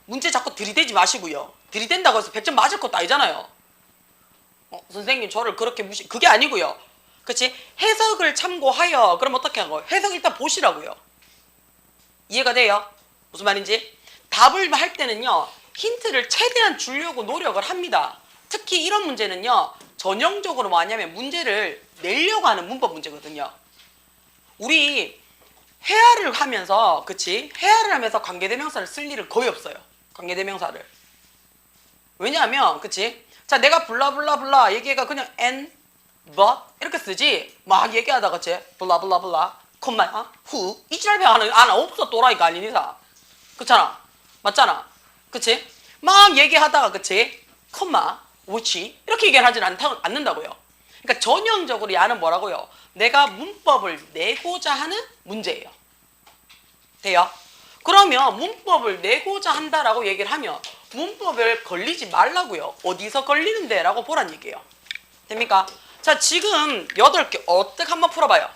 문제 자꾸 들이대지 마시고요. 들이댄다고 해서 100점 맞을 것도 아니잖아요. 선생님 저를 그렇게 그게 아니고요. 그치? 해석을 참고하여. 그럼 어떻게 하고? 해석 일단 보시라고요. 이해가 돼요? 무슨 말인지? 답을 할 때는요. 힌트를 최대한 주려고 노력을 합니다. 특히 이런 문제는요. 전형적으로 뭐냐면 문제를 내려고 하는 문법 문제거든요. 우리 회화를 하면서, 그치? 회화를 하면서 관계대명사를 쓸 일은 거의 없어요. 관계대명사를. 왜냐하면, 그치? 자, 내가 블라블라블라 얘기가 그냥 and, but 이렇게 쓰지. 막 얘기하다가 그치? 블라블라블라, 콤마, 후 이 지랄배 하나 없어. 또라이가 아닌 이상. 그렇잖아. 맞잖아. 그치? 막 얘기하다가 그치? 콤마, which 이렇게 얘기를 하진 않는다고요. 그러니까 전형적으로 야는 뭐라고요? 내가 문법을 내고자 하는 문제예요. 돼요? 그러면 문법을 내고자 한다라고 얘기를 하면 문법을 걸리지 말라고요. 어디서 걸리는데? 라고 보란 얘기예요. 됩니까? 자, 지금 8개 어떻게 한번 풀어봐요.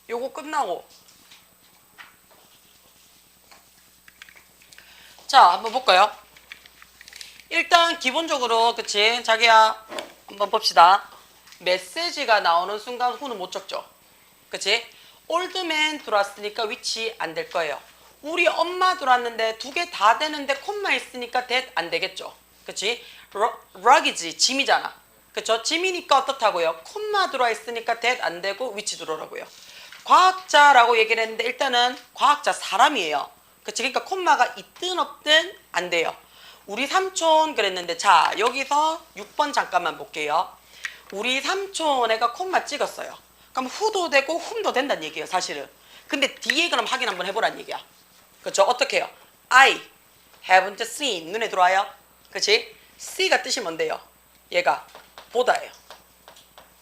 요거 끝나고 자 한번 볼까요? 일단 기본적으로 그치 자기야 한번 봅시다. 메시지가 나오는 순간 후는 못 적죠. 그치? 올드맨 들어왔으니까 위치 안 될 거예요. 우리 엄마 들어왔는데 두 개 다 되는데 콤마 있으니까 that 안 되겠죠. 그치? rugg이지 짐이잖아. 그쵸? 짐이니까 어떻다고요? 콤마 들어와 있으니까 that 안 되고 위치 들어오라고요. 과학자라고 얘기를 했는데 일단은 과학자 사람이에요. 그치? 그러니까 콤마가 있든 없든 안 돼요. 우리 삼촌 그랬는데 자 여기서 6번 잠깐만 볼게요. 우리 삼촌 애가 콤마 찍었어요. 그럼 후도 되고 훔도 된다는 얘기예요 사실은. 근데 뒤에 그럼 확인 한번 해보란 얘기야. 그쵸? 어떻게 해요? I haven't seen 눈에 들어와요. 그치? see가 뜻이 뭔데요? 얘가 보다예요.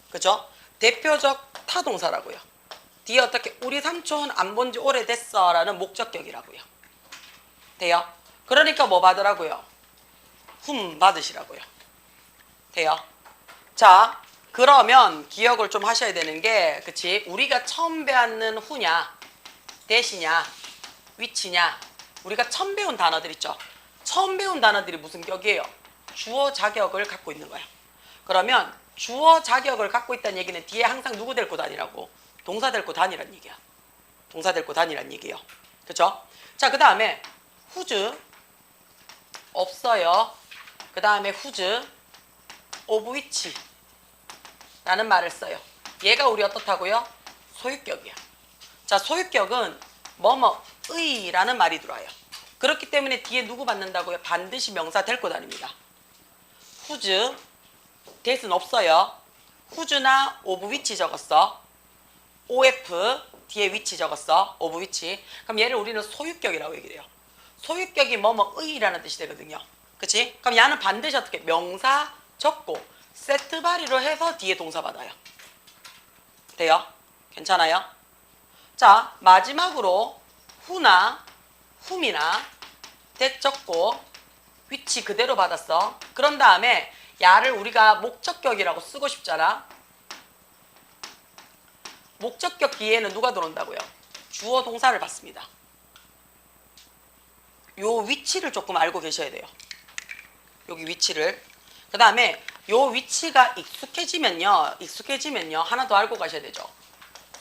그쵸? 대표적 타동사라고요. 뒤에 어떻게 우리 삼촌 안 본 지 오래됐어 라는 목적격이라고요. 돼요? 그러니까 뭐 받으라고요? 받으시라고요. 돼요? 자, 그러면 기억을 좀 하셔야 되는 게, 그치? 우리가 처음 배웠는 후냐, 대시냐, 위치냐, 우리가 처음 배운 단어들 있죠? 처음 배운 단어들이 무슨 격이에요? 주어 자격을 갖고 있는 거야. 그러면 주어 자격을 갖고 있다는 얘기는 뒤에 항상 누구 데리고 다니라고? 동사 데리고 다니란 얘기야. 동사 데리고 다니란 얘기예요. 그쵸? 자, 그 다음에 whose 없어요. 그 다음에 whose of which 라는 말을 써요. 얘가 우리 어떻다고요? 소유격이야. 자, 소유격은 뭐뭐의 라는 말이 들어와요. 그렇기 때문에 뒤에 누구 받는다고요? 반드시 명사 데리고 다닙니다. whose, that은 없어요. whose나 of which 적었어. of, 뒤에 which 적었어. of which. 그럼 얘를 우리는 소유격이라고 얘기를 해요. 소유격이 뭐뭐의라는 뜻이 되거든요. 그치? 그럼 얘는 반드시 어떻게? 명사 적고 세트 발의로 해서 뒤에 동사 받아요. 돼요? 괜찮아요? 자, 마지막으로 who나 whom이나 that 적고 which 그대로 받았어. 그런 다음에 야를 우리가 목적격이라고 쓰고 싶잖아. 목적격 뒤에는 누가 들어온다고요? 주어 동사를 받습니다. 요 위치를 조금 알고 계셔야 돼요. 여기 위치를. 그 다음에 요 위치가 익숙해지면요 하나 더 알고 가셔야 되죠.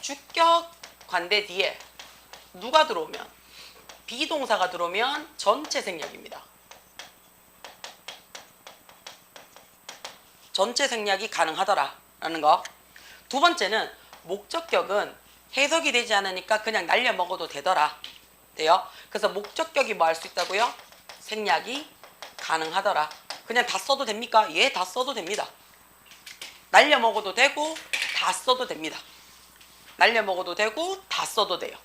주격 관대 뒤에 누가 들어오면, 비동사가 들어오면 전체 생략입니다. 전체 생략이 가능하더라라는 거. 두 번째는 목적격은 해석이 되지 않으니까 그냥 날려 먹어도 되더라. 돼요? 그래서 목적격이 뭐 할 수 있다고요? 생략이 가능하더라. 그냥 다 써도 됩니까? 예, 다 써도 됩니다. 날려 먹어도 되고 다 써도 됩니다. 날려 먹어도 되고 다 써도 돼요.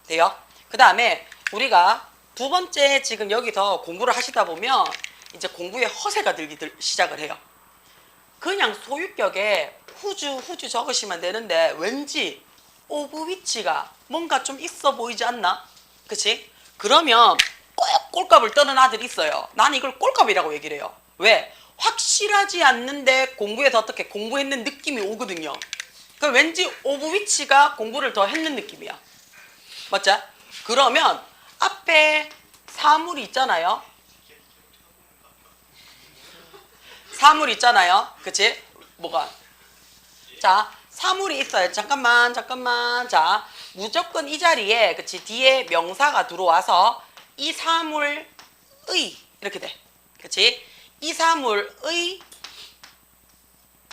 돼요? 그 다음에 우리가 두 번째 지금 여기서 공부를 하시다 보면 이제 공부에 허세가 들기 시작을 해요. 그냥 소유격에 후주 적으시면 되는데 왠지 오브 위치가 뭔가 좀 있어 보이지 않나? 그치? 그러면 꼭 꼴값을 떠는 아들이 있어요. 나는 이걸 꼴값이라고 얘기를 해요. 왜? 확실하지 않는데 공부에서 어떻게 공부했는 느낌이 오거든요. 그럼 왠지 오브 위치가 공부를 더 했는 느낌이야. 맞죠? 그러면 앞에 사물이 있잖아요. 사물 있잖아요. 그치? 뭐가? 자, 사물이 있어요. 잠깐만. 자, 무조건 이 자리에, 그치? 뒤에 명사가 들어와서 이 사물의 이렇게 돼. 그치? 이 사물의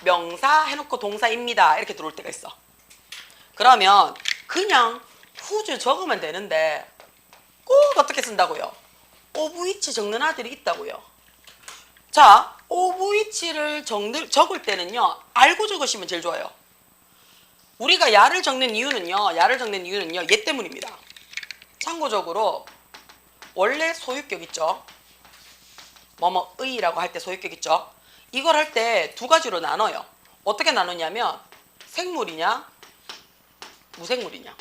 명사 해놓고 동사입니다. 이렇게 들어올 때가 있어. 그러면 그냥 whose 적으면 되는데 꼭 어떻게 쓴다고요? of which 적는 아들이 있다고요. 자, of which를 적을 때는요, 알고 적으시면 제일 좋아요. 우리가 야를 적는 이유는요, 얘 때문입니다. 참고적으로 원래 소유격 있죠? 뭐뭐의라고 할 때 소유격 있죠? 이걸 할 때 두 가지로 나눠요. 어떻게 나누냐면 생물이냐, 무생물이냐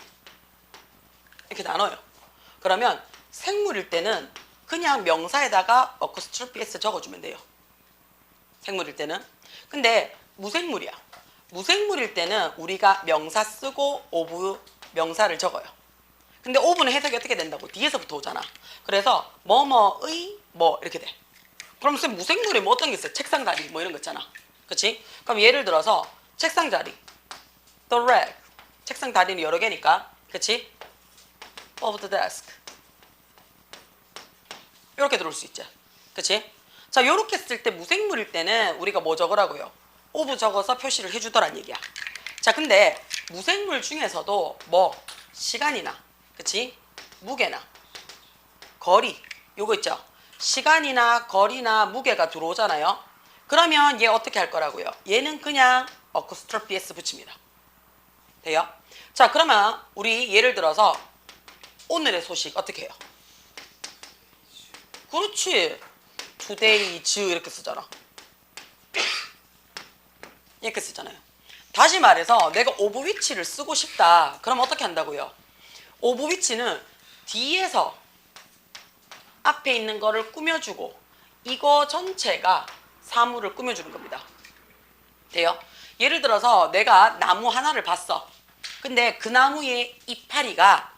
이렇게 나눠요. 그러면 생물일 때는 그냥 명사에다가 어코스트로피 S 적어주면 돼요. 생물일 때는. 근데 무생물이야. 무생물일 때는 우리가 명사 쓰고 오브 명사를 적어요. 근데 오브는 해석이 어떻게 된다고? 뒤에서부터 오잖아. 그래서 뭐뭐의 뭐 이렇게 돼. 그럼 쌤 무생물에 뭐 어떤 게 있어요? 책상 자리 뭐 이런 거 있잖아. 그치? 그럼 예를 들어서 책상 자리, the rag, 책상 다리는 여러 개니까, 그치? of the desk 이렇게 들어올 수 있죠. 그치? 자, 요렇게 쓸 때 무생물일 때는 우리가 뭐 적으라고요? of 적어서 표시를 해주더란 얘기야. 자, 근데 무생물 중에서도 뭐 시간이나, 그치? 무게나 거리 요거 있죠? 시간이나 거리나 무게가 들어오잖아요. 그러면 얘 어떻게 할 거라고요? 얘는 그냥 어코스트로피 S 붙입니다. 돼요? 자, 그러면 우리 예를 들어서 오늘의 소식 어떻게 해요? 그렇지. today's 이렇게 쓰잖아. 이렇게 쓰잖아요. 다시 말해서 내가 오브 위치를 쓰고 싶다. 그럼 어떻게 한다고요? 오브 위치는 뒤에서 앞에 있는 거를 꾸며주고 이거 전체가 사물을 꾸며주는 겁니다. 돼요? 예를 들어서 내가 나무 하나를 봤어. 근데 그 나무의 이파리가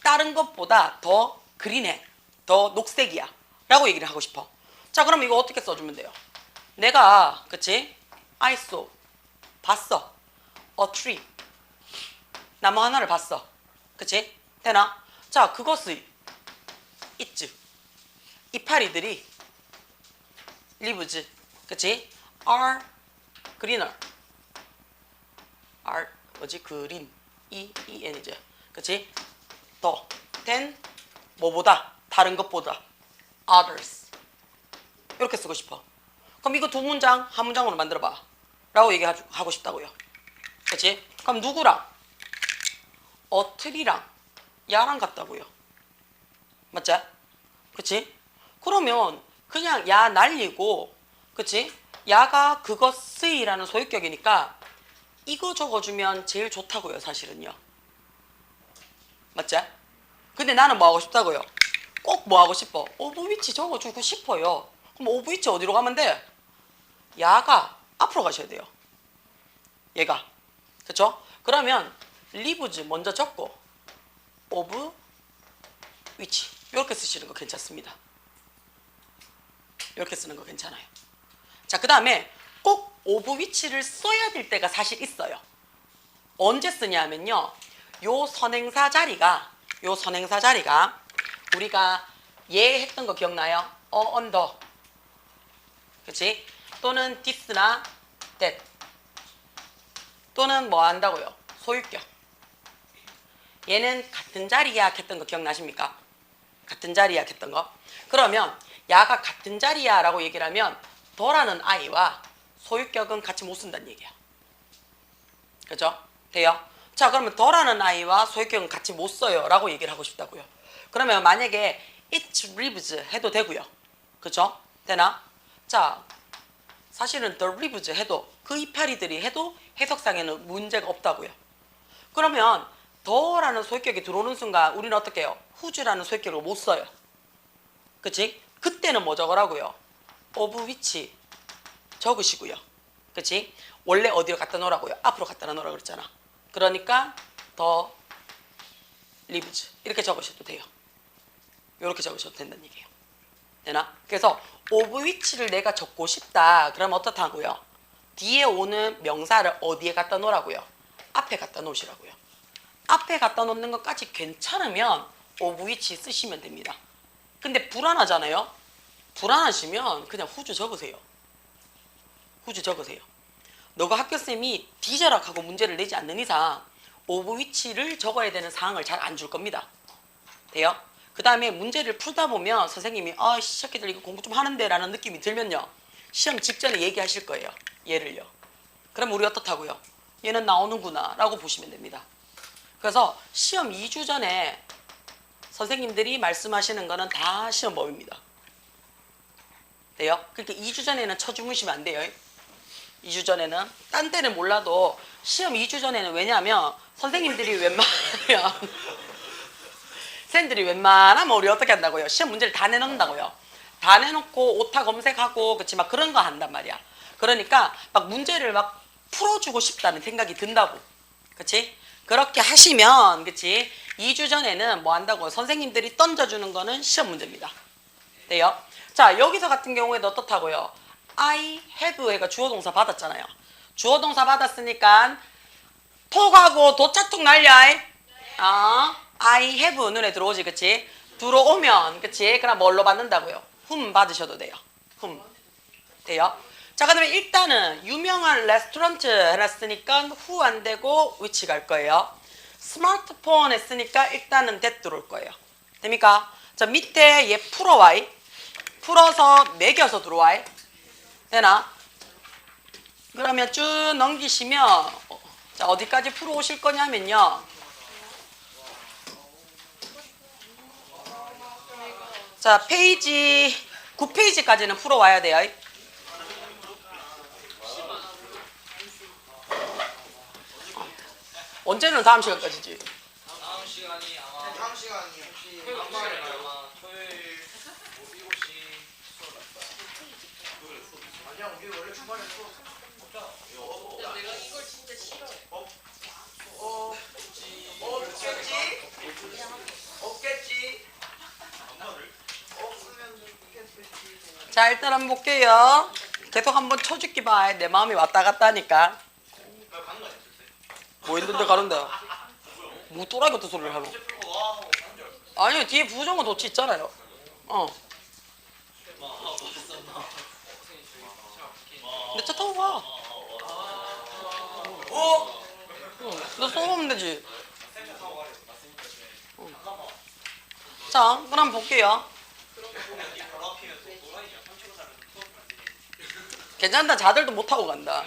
다른 것보다 더 그린해. 더 녹색이야. 라고 얘기를 하고 싶어. 자, 그럼 이거 어떻게 써주면 돼요? 내가, 그치? I saw. 봤어. A tree. 나무 하나를 봤어. 그치? 되나? 자, 그것의 있지. 이파리들이 leaves. 그치? are greener. are 뭐지? green. E-N이지. 그치? 더 than 뭐보다? 다른 것보다. others. 이렇게 쓰고 싶어. 그럼 이거 두 문장 한 문장으로 만들어봐. 라고 얘기하고 싶다고요. 그치? 그럼 누구랑? 어트리랑 야랑 같다고요. 맞지? 그치? 그러면 그냥 야 날리고, 그치? 야가 그것의라는 소유격이니까 이거 적어주면 제일 좋다고요, 사실은요. 맞지? 근데 나는 뭐 하고 싶다고요? 꼭 뭐 하고 싶어? 오브 위치 적어주고 싶어요. 그럼 오브 위치 어디로 가면 돼? 야가 앞으로 가셔야 돼요. 얘가. 그쵸? 그러면 lives 먼저 적고 오브 위치 이렇게 쓰시는 거 괜찮습니다. 이렇게 쓰는 거 괜찮아요. 자, 그 다음에 꼭 오브 위치를 써야 될 때가 사실 있어요. 언제 쓰냐면요. 요 선행사 자리가 우리가 얘 했던 거 기억나요? 언더. 그치? 또는 this나 that. 또는 뭐 한다고요? 소유격. 얘는 같은 자리야 했던 거 기억나십니까? 같은 자리야 했던 거. 그러면 야가 같은 자리야 라고 얘기를 하면 더라는 아이와 소유격은 같이 못 쓴다는 얘기야. 그죠? 돼요? 자, 그러면 더라는 아이와 소유격은 같이 못 써요 라고 얘기를 하고 싶다고요. 그러면 만약에 it lives 해도 되고요. 그죠? 되나? 자, 사실은 the lives 해도 그 이파리들이 해도 해석상에는 문제가 없다고요. 그러면 더라는 소유격이 들어오는 순간 우리는 어떻게 해요? whose라는 소유격을 못 써요. 그치? 그때는 뭐 적으라고요? of which 적으시고요. 그치? 원래 어디로 갖다 놓으라고요? 앞으로 갖다 놓으라고 그랬잖아. 그러니까 the lives 이렇게 적으셔도 돼요. 이렇게 적으셔도 된다는 얘기예요. 되나? 그래서 of which를 내가 적고 싶다. 그러면 어떻다고요? 뒤에 오는 명사를 어디에 갖다 놓으라고요? 앞에 갖다 놓으시라고요. 앞에 갖다 놓는 것까지 괜찮으면 of which 쓰시면 됩니다. 근데 불안하잖아요? 불안하시면 그냥 후주 적으세요. 후주 적으세요. 너가 학교쌤이 뒤져락하고 문제를 내지 않는 이상 of which를 적어야 되는 상황을 잘 안 줄 겁니다. 돼요? 그 다음에 문제를 풀다 보면 선생님이 이 새끼들 이거 공부 좀 하는데 라는 느낌이 들면요. 시험 직전에 얘기하실 거예요. 얘를요. 그럼 우리 어떻다고요? 얘는 나오는구나 라고 보시면 됩니다. 그래서 시험 2주 전에 선생님들이 말씀하시는 거는 다 시험법입니다. 돼요? 그러니까 2주 전에는 쳐주무시면 안 돼요. 2주 전에는. 딴 때는 몰라도 시험 2주 전에는 왜냐하면 선생님들이 웬만하면 우리 어떻게 한다고요? 시험 문제를 다 내놓는다고요. 다 내놓고 오타 검색하고 그치 막 그런 거 한단 말이야. 그러니까 막 문제를 막 풀어주고 싶다는 생각이 든다고. 그치? 그렇게 하시면 그치? 2주 전에는 뭐 한다고? 선생님들이 던져주는 거는 시험 문제입니다. 돼요? 자, 여기서 같은 경우에도 어떻다고요? I have 해가 주어동사 받았잖아요. 주어동사 받았으니까 톡하고 도착톡 날려. I have 눈에 들어오지, 그치? 들어오면, 그치? 그럼 뭘로 받는다고요? whom 받으셔도 돼요. whom. 돼요? 자, 그 다음에 일단은 유명한 레스토랑트 해놨으니까 who 안 되고 which 갈 거예요. 스마트폰 했으니까 일단은 that 들어올 거예요. 됩니까? 자, 밑에 얘 풀어와. 풀어서 매겨서 들어와. 되나? 그러면 쭉 넘기시면 자, 어디까지 풀어오실 거냐면요. 자, 페이지 9페이지까지는 풀어와야 돼요. 언제는 다음 시간까지지.
다음 시간이 아마
다음 시간이 혹시
토요일
만만에
아마 토요일 뭐 7시 수업 났다.
아니야 우리 원래 주말에 수업
없잖아.
근데 내가 이걸 진짜 싫어해.
없겠지? 없으면 있겠지.
자, 일단 한번 볼게요. 계속 한번 쳐죽기 봐. 내 마음이 왔다 갔다 하니까.
가는 거 아니었어요?
뭐 있는데 가는데. 뭐 또라이 같은 소리를 하노.
이제 풀고 와 하고 가는 줄 알았어.
아니요, 뒤에 부정어 도치 있잖아요. 내 차 타고 가. 너 쏘면 되지. 자, 그럼 볼게요. 괜찮다. 자들도 못 타고 간다.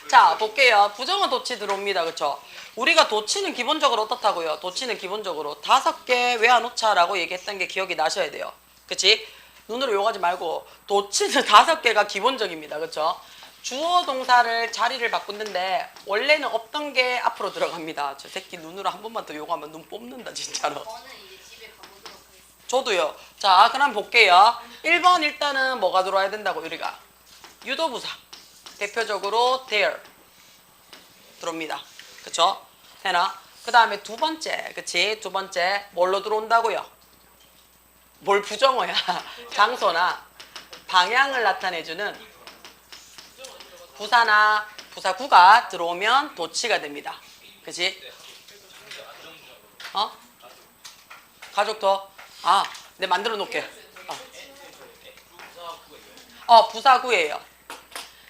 자, 볼게요. 부정어 도치 들어옵니다. 그쵸? 우리가 도치는 기본적으로 어떻다고요? 도치는 기본적으로 5개 외워놓자라고 얘기했던 게 기억이 나셔야 돼요. 그치? 눈으로 욕하지 말고 도치는 5개가 기본적입니다. 그쵸? 주어 동사를 자리를 바꾸는데 원래는 없던 게 앞으로 들어갑니다. 저 새끼 눈으로 한 번만 더 욕하면 눈 뽑는다 진짜로.
저는 이제 집에 가보도록 하겠습니다.
저도요. 자, 그럼 볼게요. 1번 일단은 뭐가 들어와야 된다고 우리가? 유도부사. 대표적으로 there 들어옵니다. 그쵸? 해나? 그 다음에 두 번째, 그치? 두 번째 뭘로 들어온다고요? 뭘 부정어야? 장소나 방향을 나타내주는 부사나 부사구가 들어오면 도치가 됩니다. 그치? 어? 가족도? 아, 내 만들어 놓을게. 부사구예요.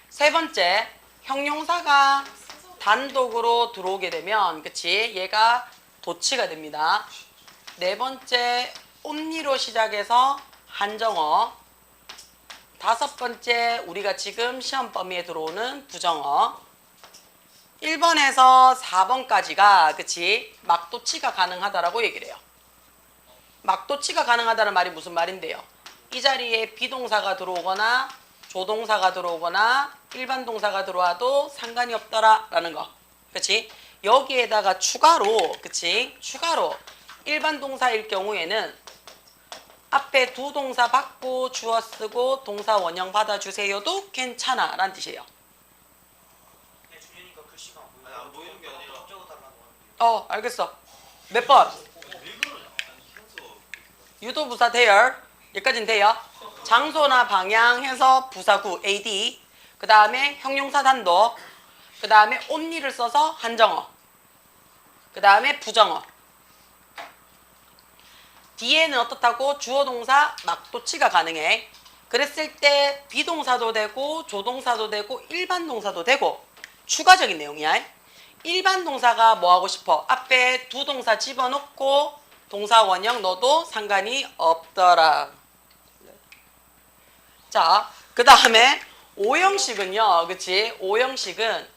세 번째, 형용사가 단독으로 들어오게 되면, 그치? 얘가 도치가 됩니다. 네 번째, 옴니로 시작해서 한정어. 다섯 번째, 우리가 지금 시험 범위에 들어오는 부정어. 1번에서 4번까지가, 그치? 막도치가 가능하다라고 얘기를 해요. 막도치가 가능하다는 말이 무슨 말인데요? 이 자리에 비동사가 들어오거나 조동사가 들어오거나 일반 동사가 들어와도 상관이 없더라라는 거. 그치? 여기에다가 추가로, 그치? 추가로 일반 동사일 경우에는 앞에 두 동사 받고 주어 쓰고 동사 원형 받아주세요도 괜찮아 라는 뜻이에요.
내 중요니까 글씨가 안 보여.
아니, 안 보이는 게 아니라.
적어달라고 하는데.
알겠어. 몇 번?
왜 그러냐? 아니 현서
유도부사 there. 여기까지는 돼요. 장소나 방향 해서 부사구 AD. 그 다음에 형용사 단독. 그 다음에 only를 써서 한정어. 그 다음에 부정어. 뒤에는 어떻다고? 주어 동사 막도치가 가능해. 그랬을 때 비동사도 되고 조동사도 되고 일반 동사도 되고 추가적인 내용이야. 일반 동사가 뭐 하고 싶어? 앞에 두 동사 집어넣고 동사 원형 넣어도 상관이 없더라. 자, 그 다음에 오형식은요. 그치? 오형식은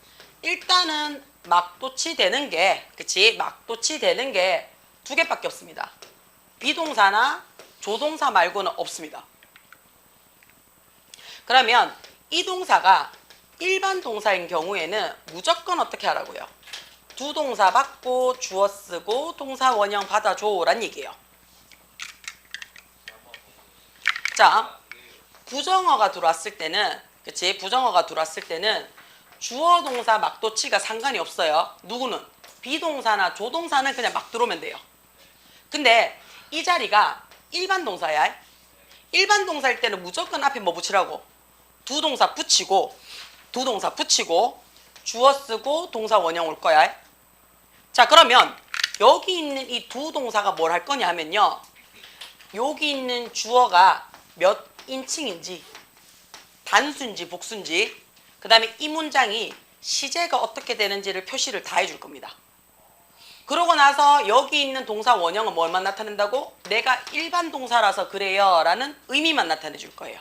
일단은 막도치 되는 게, 그치? 막도치 되는 게 두 개밖에 없습니다. 비동사나 조동사 말고는 없습니다. 그러면 이 동사가 일반 동사인 경우에는 무조건 어떻게 하라고요? 두 동사 받고 주어 쓰고 동사 원형 받아줘란 얘기예요. 자, 부정어가 들어왔을 때는, 그치? 부정어가 들어왔을 때는 주어 동사 막도치가 상관이 없어요. 누구는? 비동사나 조동사는 그냥 막 들어오면 돼요. 근데 이 자리가 일반 동사야. 일반 동사일 때는 무조건 앞에 뭐 붙이라고? 두 동사 붙이고, 두 동사 붙이고, 주어 쓰고 동사 원형 올 거야. 자, 그러면 여기 있는 이 두 동사가 뭘 할 거냐 하면요. 여기 있는 주어가 몇 인칭인지, 단수인지 복수인지, 그 다음에 이 문장이 시제가 어떻게 되는지를 표시를 다 해줄 겁니다. 그러고 나서 여기 있는 동사 원형은 뭘만 나타낸다고? 내가 일반 동사라서 그래요 라는 의미만 나타내 줄 거예요.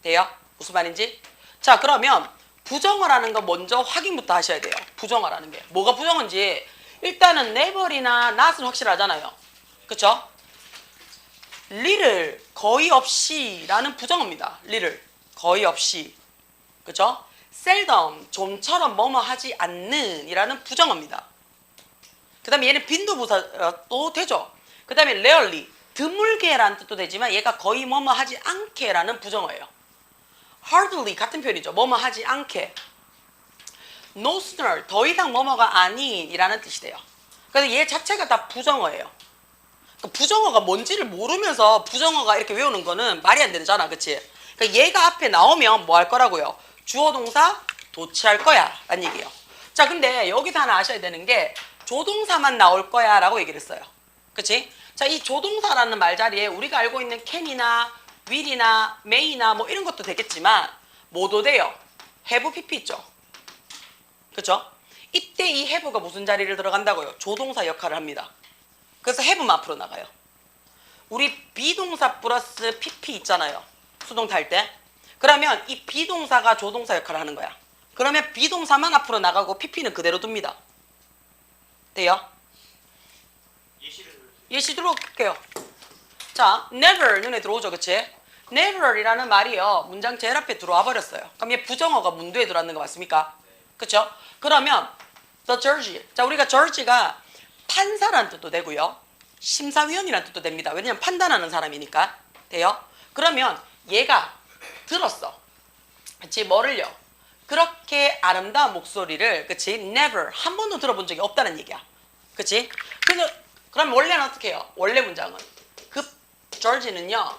돼요? 무슨 말인지? 자, 그러면 부정어라는 거 먼저 확인부터 하셔야 돼요. 부정어라는 게 뭐가 부정어인지. 일단은 never이나 not은 확실하잖아요. 그쵸? little 거의 없이 라는 부정어입니다. little 거의 없이. 그쵸? seldom, 좀처럼 뭐뭐 하지 않는 이라는 부정어입니다. 그 다음에 얘는 빈도부사도 되죠. 그 다음에 rarely, 드물게라는 뜻도 되지만 얘가 거의 뭐뭐 하지 않게라는 부정어예요. hardly 같은 표현이죠. 뭐뭐 하지 않게. no sooner, 더 이상 뭐뭐가 아닌이라는 뜻이 돼요. 그래서 얘 자체가 다 부정어예요. 부정어가 뭔지를 모르면서 부정어가 이렇게 외우는 거는 말이 안 되잖아, 그치? 그러니까 얘가 앞에 나오면 뭐 할 거라고요? 주어 동사 도치할 거야 라는 얘기예요. 자, 근데 여기서 하나 아셔야 되는 게 조동사만 나올 거야 라고 얘기를 했어요. 그치? 자, 이 조동사라는 말자리에 우리가 알고 있는 can이나 will이나 may나 뭐 이런 것도 되겠지만 뭐도 돼요? have pp 있죠? 그쵸? 이때 이 have가 무슨 자리를 들어간다고요? 조동사 역할을 합니다. 그래서 have만 앞으로 나가요. 우리 비동사 플러스 pp 있잖아요. 수동 탈 때. 그러면 이 비동사가 조동사 역할을 하는 거야. 그러면 비동사만 앞으로 나가고 pp는 그대로 둡니다. 돼요? 예시 들어볼게요. 자, never 눈에 들어오죠, 그치? never이라는 말이요, 문장 제일 앞에 들어와 버렸어요. 그럼 얘 부정어가 문두에 들어왔는 거 맞습니까? 그쵸? 그러면 the judge, 자, 우리가 judge가 판사라는 뜻도 되고요, 심사위원이라는 뜻도 됩니다. 왜냐면 판단하는 사람이니까. 돼요? 그러면 얘가 들었어. 그치? 뭐를요? 그렇게 아름다운 목소리를, 그치? never, 한 번도 들어본 적이 없다는 얘기야. 그치? 그럼 원래는 어떻게 해요? 원래 문장은 그 George는요,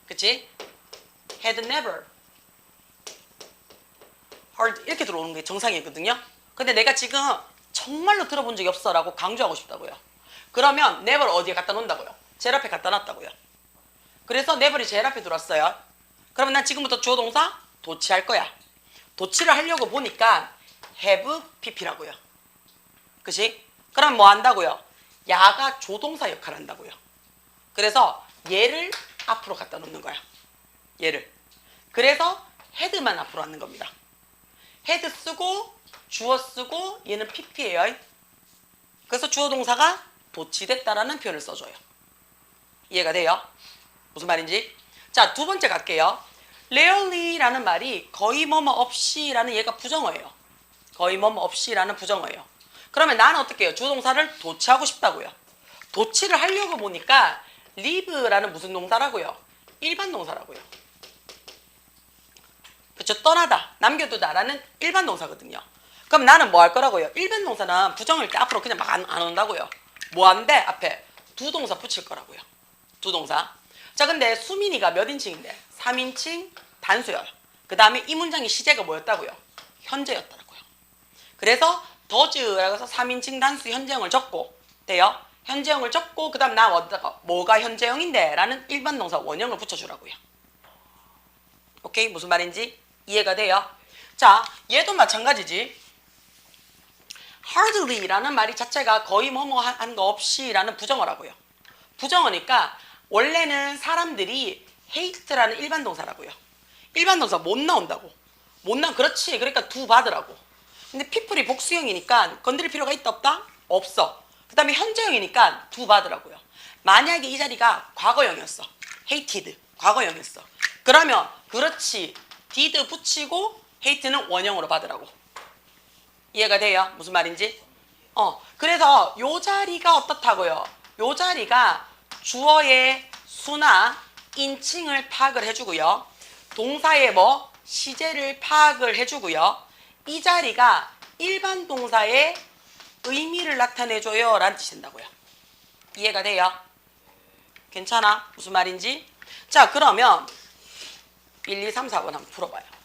그치? had never heard 이렇게 들어오는 게 정상이거든요. 근데 내가 지금 정말로 들어본 적이 없어 라고 강조하고 싶다고요. 그러면 never 어디에 갖다 놓는다고요? 제일 앞에 갖다 놨다고요. 그래서 never이 제일 앞에 들어왔어요. 그러면 난 지금부터 주어 동사 도치할 거야. 도치를 하려고 보니까 have pp라고요. 그치? 그럼 뭐 한다고요? 야가 조동사 역할을 한다고요. 그래서 얘를 앞으로 갖다 놓는 거야. 얘를. 그래서 had만 앞으로 하는 겁니다. had 쓰고 주어 쓰고 얘는 pp예요. 그래서 주어 동사가 도치됐다라는 표현을 써줘요. 이해가 돼요? 무슨 말인지? 자, 두 번째 갈게요. rarely라는 말이 거의 뭐뭐 없이라는 얘가 부정어예요. 거의 뭐뭐 없이라는 부정어예요. 그러면 나는 어떻게 해요? 주동사를 도치하고 싶다고요. 도치를 하려고 보니까 leave라는 무슨 동사라고요? 일반 동사라고요. 그렇죠? 떠나다, 남겨두다라는 일반 동사거든요. 그럼 나는 뭐 할 거라고요? 일반 동사는 부정일 때 앞으로 그냥 막 안 온다고요. 뭐 한대? 앞에 두 동사 붙일 거라고요. 두 동사. 자, 근데 수민이가 몇 인칭인데? 3인칭 단수예요. 그 다음에 이 문장의 시제가 뭐였다고요? 현재였더라고요. 그래서 does라고 해서 3인칭 단수 현재형을 적고, 돼요? 현재형을 적고, 그 다음 나 어디다가 뭐가 현재형인데? 라는 일반 동사 원형을 붙여주라고요. 오케이? 무슨 말인지 이해가 돼요? 자, 얘도 마찬가지지. hardly라는 말이 자체가 거의 뭐뭐 한 거 없이라는 부정어라고요. 부정어니까 원래는 사람들이 hate라는 일반 동사라고요. 일반 동사 못 나온다고. 그렇지. 그러니까 do 받으라고. 근데 people이 복수형이니까 건드릴 필요가 있다 없다? 없어. 그 다음에 현재형이니까 do 받으라고요. 만약에 이 자리가 과거형이었어. hated. 과거형이었어. 그러면 그렇지. did 붙이고 hate는 원형으로 받으라고. 이해가 돼요? 무슨 말인지? 그래서 요 자리가 어떻다고요? 요 자리가 주어의 수나 인칭을 파악을 해주고요. 동사의 뭐? 시제를 파악을 해주고요. 이 자리가 일반 동사의 의미를 나타내줘요 라는 뜻이 된다고요. 이해가 돼요? 괜찮아? 무슨 말인지? 자, 그러면 1, 2, 3, 4번 한번 풀어봐요.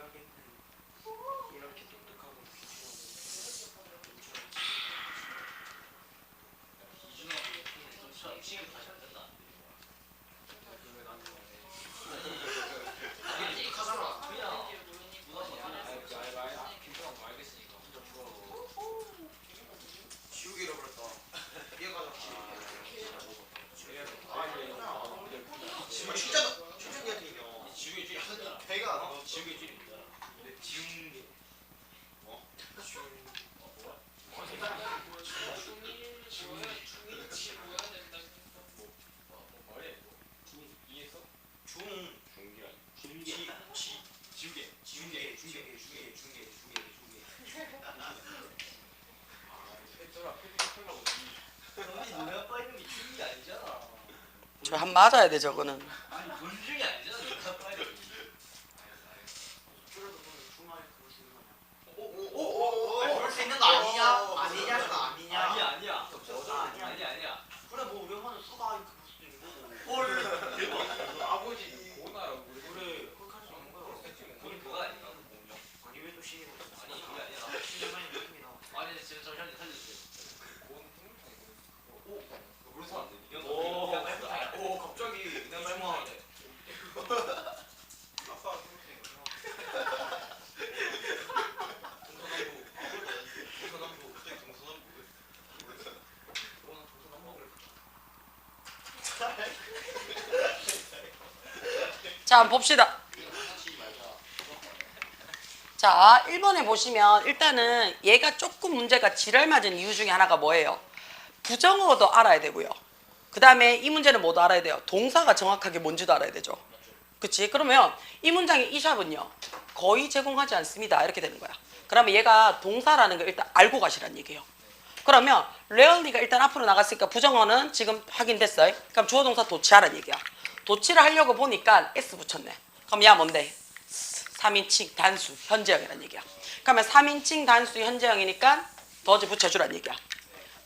자기는 이렇게 똑똑하고
이준하고 시급 다시 안 된다.
왜 나한테
아니 똑똑하잖아. 그냥 김준하고 알겠으니까 혼자 죽어라고.
지우개 잃어버렸다. 얘가 지금 진짜 니한테 있냐?
지우개 줄이 있잖아.
배가
지우개 줄이 있잖아.
내 지운 게 지운
뭐래? 이해했어?
중계
했더라. 패드하려고. 너네 눈에 빠이는 게 중이 아니잖아.
저 한 맞아야 돼 저거는.
아니 본중이 아니잖아. 눈에 빠이는.
줄여서 보면 중화에 그거 주는 거냐? 오오오오 그럴 수 있는 거 아니냐? 아니냐 그거 아니냐?
아니야. 아니야.
그래 뭐 우리 엄마는 수가 이렇게 볼 수도 있는 거고.
헐 대박. 아버지 고나라고
그래 그렇게 할 수 있는 거야.
그건 그거 아닌가? 공룡.
아니 왜또 신이
아니 그게 아니라.
신경만이 느낌이나.
아니 지금 잠시만 살려주세요. 고는 오. 그래서 안 돼.
오 갑자기
내가 말만 해.
아빠 동서남북 갑자기 동서남북
자, 한번 봅시다. 자, 1번에 보시면 일단은 얘가 조금 문제가 지랄 맞은 이유 중에 하나가 뭐예요? 부정어도 알아야 되고요. 그 다음에 이 문제는 뭐도 알아야 돼요? 동사가 정확하게 뭔지도 알아야 되죠. 그치? 그러면 이 문장의 이 샵은요. 거의 제공하지 않습니다. 이렇게 되는 거야. 그러면 얘가 동사라는 걸 일단 알고 가시란 얘기예요. 그러면 rarely가 일단 앞으로 나갔으니까 부정어는 지금 확인됐어요. 그럼 주어 동사 도치하란 얘기야. 도치를 하려고 보니까 s 붙였네. 그럼 야 뭔데? 3인칭 단수 현재형이란 얘기야. 그러면 3인칭 단수 현재형이니까 더즈 붙여주란 얘기야.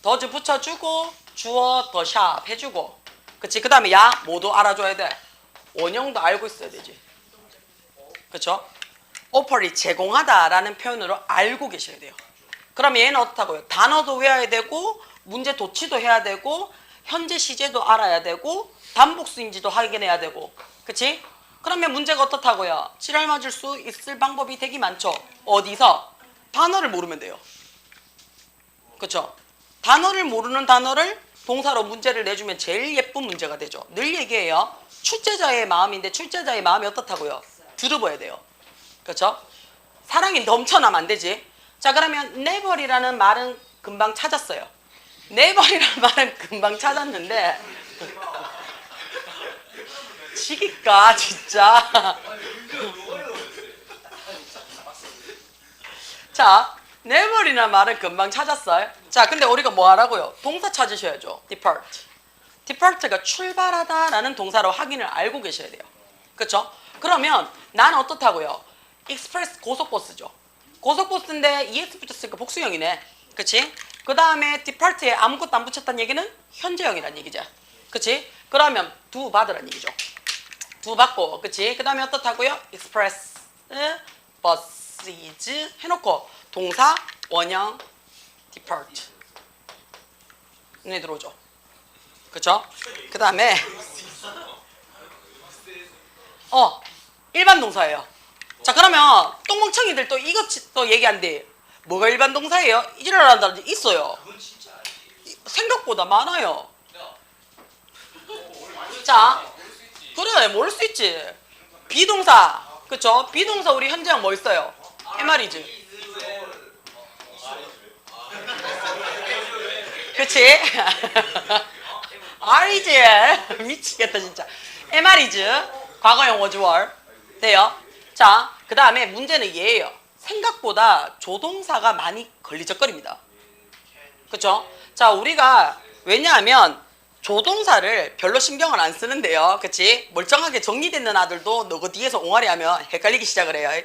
더즈 붙여주고 주어 더 샵 해주고 그치? 그 다음에 야 뭐도 알아줘야 돼. 원형도 알고 있어야 되지. 그쵸? 오퍼리 제공하다라는 표현으로 알고 계셔야 돼요. 그러면 얘는 어떻다고요? 단어도 외워야 되고 문제 도치도 해야 되고 현재 시제도 알아야 되고 단복수인지도 확인해야 되고 그치? 그러면 문제가 어떻다고요? 지랄 맞을 수 있을 방법이 되게 많죠. 어디서? 단어를 모르면 돼요. 그쵸? 단어를 모르는 단어를 동사로 문제를 내주면 제일 예쁜 문제가 되죠. 늘 얘기해요. 출제자의 마음인데 출제자의 마음이 어떻다고요? 두릅어야 돼요. 그렇죠? 사랑이 넘쳐나면 안 되지. 자 그러면 never이라는 말은 금방 찾았어요. never이라는 말은 금방 찾았는데 지기까 진짜. 자 never이라는 말은 금방 찾았어요. 자 근데 우리가 뭐 하라고요? 동사 찾으셔야죠. depart. depart가 출발하다라는 동사로 확인을 알고 계셔야 돼요. 그렇죠? 그러면 나는 어떻다고요? express 고속버스죠. 고속버스인데 es 붙였으니까 복수형이네. 그치? 그 다음에 depart에 아무것도 안 붙였다는 얘기는 현재형이란 얘기죠. 그치? 그러면 do 받으란 얘기죠. do 받고 그치? 그 다음에 어떻다고요? express buses 해놓고 동사 원형 depart 눈에 들어오죠. 그쵸? 그 다음에 일반 동사예요. 자 그러면 똥멍청이들 또 이것 또 얘기 안 돼. 뭐가 일반 동사예요? 이지랄한다는 게 있어요. 생각보다 많아요. 자 그래 모를 수 있지. 비동사 그쵸? 비동사 우리 현재형 뭐 있어요? MR이지. 그치? R이지. 미치겠다 진짜. MR이지. 과거형 워즈월 돼요. 자, 그 다음에 문제는 얘예요. 생각보다 조동사가 많이 걸리적거립니다. 그쵸? 자, 우리가 왜냐하면 조동사를 별로 신경을 안 쓰는데요. 그치? 멀쩡하게 정리되는 아들도 너그 뒤에서 옹알이 하면 헷갈리기 시작을 해요.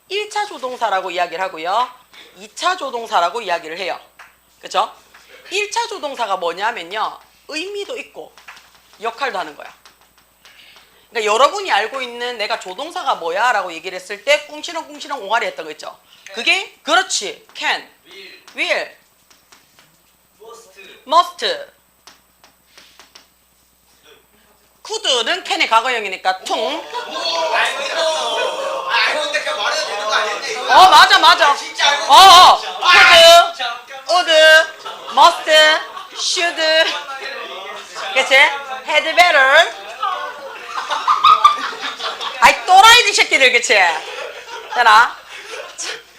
1차 조동사라고 이야기를 하고요. 2차 조동사라고 이야기를 해요. 그쵸? 1차 조동사가 뭐냐면요. 의미도 있고 역할도 하는 거야. 그러니까 여러분이 알고 있는 내가 조동사가 뭐야 라고 얘기를 했을 때 꿍시렁 옹알이 했던 거 있죠. 그게 그렇지. can, will, must. could는 can의 과거형이니까 퉁.
알고 있어. 알고 있는데 그냥 말해도 되는 거 아니었네 이거.
맞아.
진짜 알고
could, would, must, should. 그치? had better. 아이 또라이들 새끼들 그치? 되나?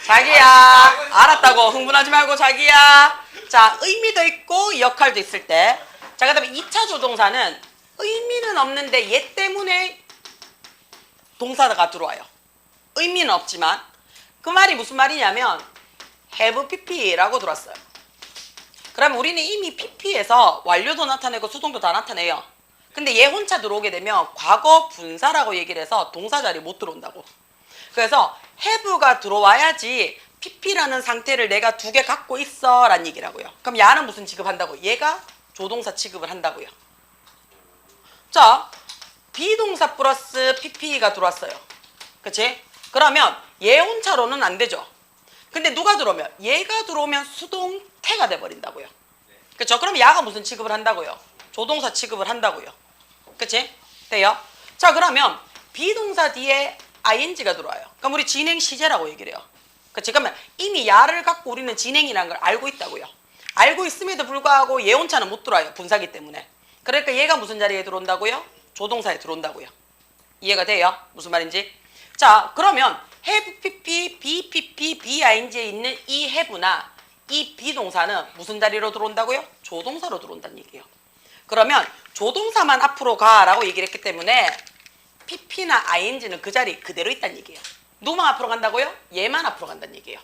자기야 알았다고 흥분하지 말고 자기야. 자 의미도 있고 역할도 있을 때. 자 그 다음에 2차 조동사는 의미는 없는데 얘 때문에 동사가 들어와요. 의미는 없지만 그 말이 무슨 말이냐면 have pp라고 들어왔어요. 그러면 우리는 이미 pp에서 완료도 나타내고 수동도 다 나타내요. 근데 얘 혼자 들어오게 되면 과거 분사라고 얘기를 해서 동사 자리에 못 들어온다고. 그래서 have가 들어와야지 pp라는 상태를 내가 2개 갖고 있어 라는 얘기라고요. 그럼 야는 무슨 취급한다고? 얘가 조동사 취급을 한다고요. 자 비동사 플러스 pp가 들어왔어요. 그치? 그러면 얘 혼자로는 안 되죠. 근데 누가 들어오면? 얘가 들어오면 수동태가 돼버린다고요. 그쵸? 그럼 야가 무슨 취급을 한다고요? 조동사 취급을 한다고요. 그치? 돼요? 자 그러면 비동사 뒤에 ing가 들어와요. 그럼 우리 진행 시제라고 얘기를 해요. 그치? 그러면 이미 야를 갖고 우리는 진행이라는 걸 알고 있다고요. 알고 있음에도 불구하고 얘 혼자는 못 들어와요. 분사기 때문에. 그러니까 얘가 무슨 자리에 들어온다고요? 조동사에 들어온다고요. 이해가 돼요? 무슨 말인지? 자 그러면 have pp, be pp, be ing에 있는 이 have나 이 비동사는 무슨 자리로 들어온다고요? 조동사로 들어온다는 얘기예요. 그러면 조동사만 앞으로 가라고 얘기를 했기 때문에 pp나 ing는 그 자리 그대로 있다는 얘기예요. 누구만 앞으로 간다고요? 얘만 앞으로 간다는 얘기예요.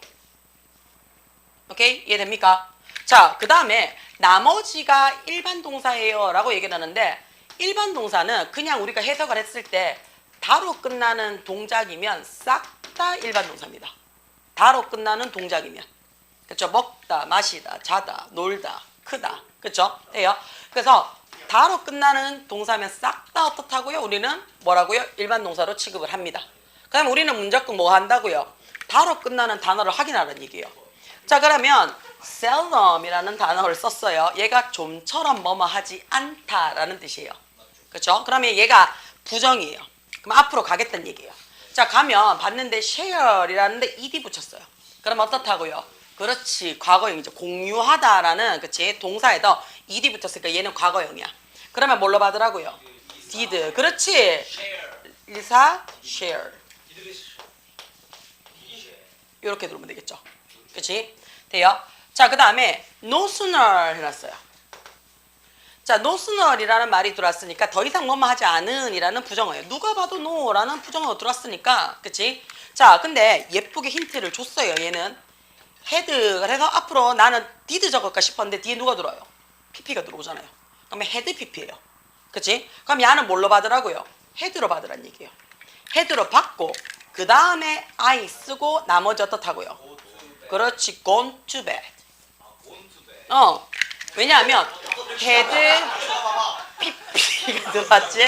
오케이? 이해됩니까? 자, 그 다음에 나머지가 일반 동사예요 라고 얘기를 하는데 일반 동사는 그냥 우리가 해석을 했을 때 다로 끝나는 동작이면 싹 다 일반 동사입니다. 다로 끝나는 동작이면. 그쵸? 먹다, 마시다, 자다, 놀다, 크다. 그쵸? 돼요? 그래서 다로 끝나는 동사면 싹 다 어떻다고요? 우리는 뭐라고요? 일반 동사로 취급을 합니다. 그다음에 우리는 무조건 뭐 한다고요? 다로 끝나는 단어를 확인하라는 얘기예요. 자 그러면 seldom이라는 단어를 썼어요. 얘가 좀처럼 뭐뭐 하지 않다라는 뜻이에요. 그렇죠? 그러면 얘가 부정이에요. 그럼 앞으로 가겠다는 얘기예요. 자 가면 봤는데 share이라는데 ed 붙였어요. 그럼 어떻다고요? 그렇지 과거형이죠. 공유하다라는 그치 동사에다 ed 붙였으니까 얘는 과거형이야. 그러면 뭘로 받으라고요? did. 그렇지. 일사 share. 이렇게 들으면 되겠죠. 그치? 돼요? 자, 그 다음에 no sooner 해놨어요. 자, no sooner이라는 말이 들어왔으니까 더 이상 뭐뭐 하지 않은 이라는 부정어예요. 누가 봐도 no라는 부정어가 들어왔으니까 그치? 자, 근데 예쁘게 힌트를 줬어요. 얘는 had가 해서 앞으로 나는 did 적을까 싶었는데 뒤에 누가 들어와요? pp가 들어오잖아요. 그러면 had pp예요. 그치? 그럼 얘는 뭘로 받으라고요? had로 받으란 얘기예요. had로 받고 그 다음에 I 쓰고 나머지 어떻다고요? 그렇지, gone to bed. 왜냐하면 had pp가 들어왔지?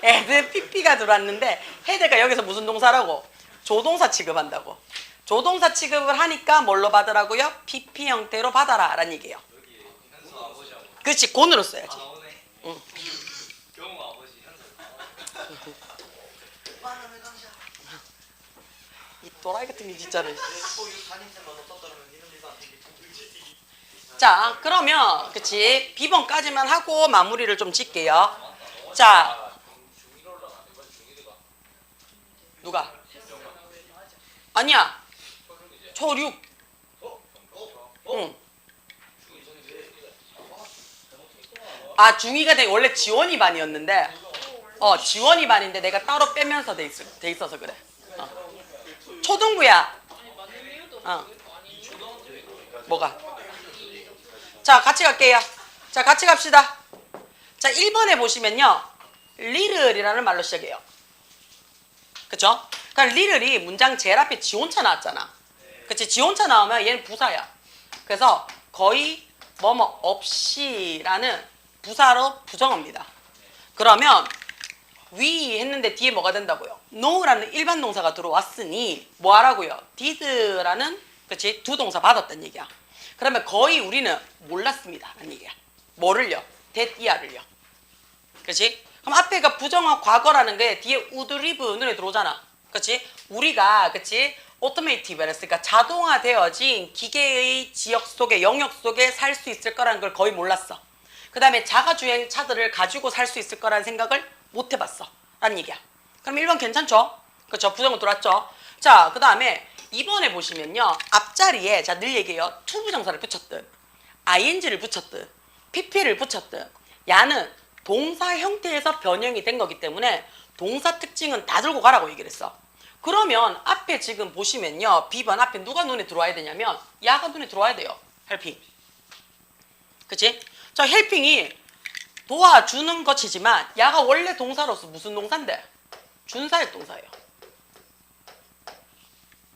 had pp가 들어왔는데 had가 여기서 무슨 동사라고? 조동사 취급한다고. 조동사 취급을 하니까 뭘로 받으라고요? pp 형태로 받아라 라는 얘기예요. 그렇지, gone으로 써야지. 응. 이 또라이 같은 게 진짜로. 자 그러면 그치 B번까지만 하고 마무리를 좀 짓게요. 자 누가? 아니야 초6. 응. 아 중2가 되게 원래 지원이 반이었는데 지원이 반인데 내가 따로 빼면서 돼 있어서 그래. 초등부야. 뭐가? 자 같이 갈게요. 자 같이 갑시다. 자 1번에 보시면요 little이라는 말로 시작해요. 그쵸? 그러니까 little이 문장 제일 앞에 지원차 나왔잖아. 그치? 지원차 나오면 얘는 부사야. 그래서 거의 뭐뭐 없이라는 부사로 부정어입니다. 그러면 we 했는데 뒤에 뭐가 된다고요? no라는 일반 동사가 들어왔으니 뭐 하라고요? did라는 그치? 두 동사 받았단 얘기야. 그러면 거의 우리는 몰랐습니다 라는 얘기야. 뭐를요? that이야를요. 그치? 그럼 앞에가 부정어 과거라는 게 뒤에 would live 눈에 들어오잖아. 그치? 우리가 그치? automative 했으니까 자동화되어진 기계의 지역 속에 영역 속에 살 수 있을 거라는 걸 거의 몰랐어. 그 다음에 자가주행 차들을 가지고 살 수 있을 거라는 생각을 못 해봤어 라는 얘기야. 그럼 1번 괜찮죠? 그렇죠? 부정어 들어왔죠? 자, 그 다음에 2번에 보시면요 앞자리에 자 늘 얘기해요 to 부정사를 붙였든 ing를 붙였든 pp를 붙였든 야는 동사 형태에서 변형이 된 거기 때문에 동사 특징은 다 들고 가라고 얘기를 했어. 그러면 앞에 지금 보시면요 B번 앞에 누가 눈에 들어와야 되냐면 야가 눈에 들어와야 돼요. 헬핑. 그치? 자 헬핑이 도와주는 것이지만 야가 원래 동사로서 무슨 동사인데? 준사역 동사예요.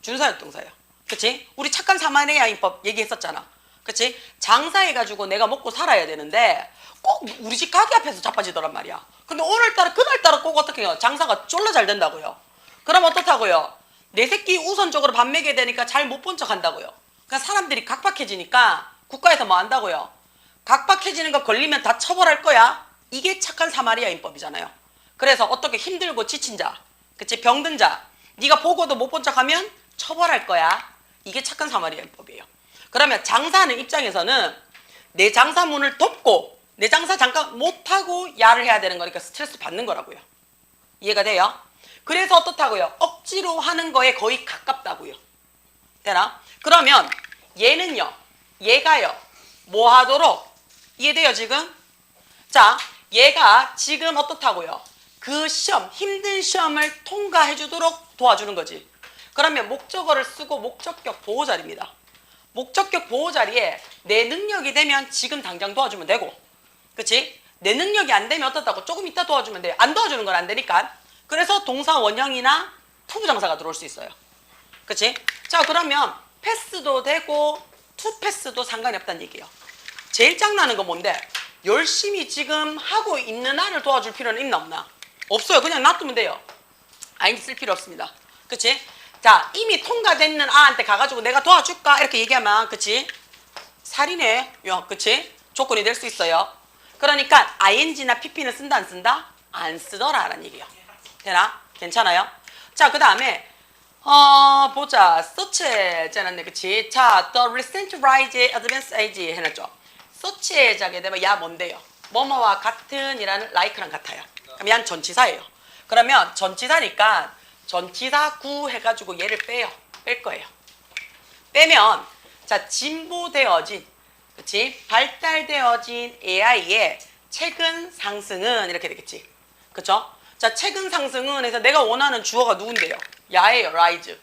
준사역 동사예요. 그치? 우리 착한 사마리아인법 얘기했었잖아. 그치? 장사해가지고 내가 먹고 살아야 되는데 꼭 우리 집 가게 앞에서 자빠지더란 말이야. 근데 오늘따라 그날따라 꼭 어떻게 해요? 장사가 졸라 잘 된다고요. 그럼 어떻다고요? 내 새끼 우선적으로 밥 먹여야 되니까 잘 못 본 척 한다고요. 그러니까 사람들이 각박해지니까 국가에서 뭐 한다고요? 각박해지는 거 걸리면 다 처벌할 거야. 이게 착한 사마리아인법이잖아요. 그래서 어떻게 힘들고 지친 자, 그치? 병든 자, 네가 보고도 못 본 척하면 처벌할 거야. 이게 착한 사마리아인법이에요. 그러면 장사하는 입장에서는 내 장사문을 덮고 내 장사 잠깐 못하고 야를 해야 되는 거니까 스트레스 받는 거라고요. 이해가 돼요? 그래서 어떻다고요? 억지로 하는 거에 거의 가깝다고요. 되나? 그러면 얘는요. 얘가요. 뭐 하도록? 이해돼요 지금? 자, 얘가 지금 어떻다고요? 그 시험, 힘든 시험을 통과해 주도록 도와주는 거지. 그러면 목적어를 쓰고 목적격 보호자리입니다. 목적격 보호자리에 내 능력이 되면 지금 당장 도와주면 되고, 그치? 내 능력이 안 되면 어떻다고? 조금 이따 도와주면 돼요. 안 도와주는 건 안 되니까. 그래서 동사 원형이나 투부정사가 들어올 수 있어요. 그치? 자, 그러면 패스도 되고 투 패스도 상관이 없다는 얘기예요. 제일 짱나는 건 뭔데? 열심히 지금 하고 있는 아를 도와줄 필요는 있나 없나? 없어요. 그냥 놔두면 돼요. ing 쓸 필요 없습니다. 그치? 자, 이미 통과됐는 아한테 가가지고 내가 도와줄까? 이렇게 얘기하면, 그치? 살인해. 야, 그치? 조건이 될 수 있어요. 그러니까 ing나 pp는 쓴다 안 쓴다? 안 쓰더라라는 얘기예요. 되나? 괜찮아요? 자, 그 다음에 보자. 서치해자는데, 그치? 자, the recent rise advanced age 해놨죠? 서치해자게 되면 야 뭔데요? 뭐뭐와 같은 이라는 like랑 같아요. 그럼 얘는 전치사예요. 그러면 전치사니까 전치사 구 해가지고 얘를 빼요. 뺄 거예요. 빼면 자 진보되어진 그치? 발달되어진 AI의 최근 상승은 이렇게 되겠지. 그쵸? 자 최근 상승은 해서 내가 원하는 주어가 누군데요? 야예요. rise.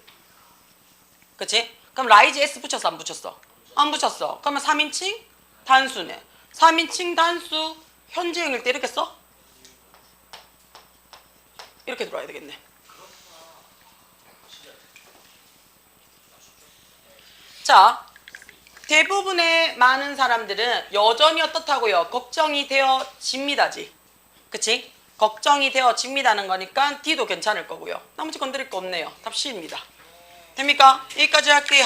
그치? 그럼 rise s 붙였어 안 붙였어? 안 붙였어. 그러면 3인칭 단수네. 3인칭 단수 현재형일 때 이렇게 써? 이렇게 들어와야 되겠네. 자, 대부분의 많은 사람들은 여전히 어떻다고요? 걱정이 되어집니다지. 그치? 걱정이 되어집니다는 거니까 D도 괜찮을 거고요. 나머지 건드릴 거 없네요. 답 C입니다. 됩니까? 여기까지 할게요.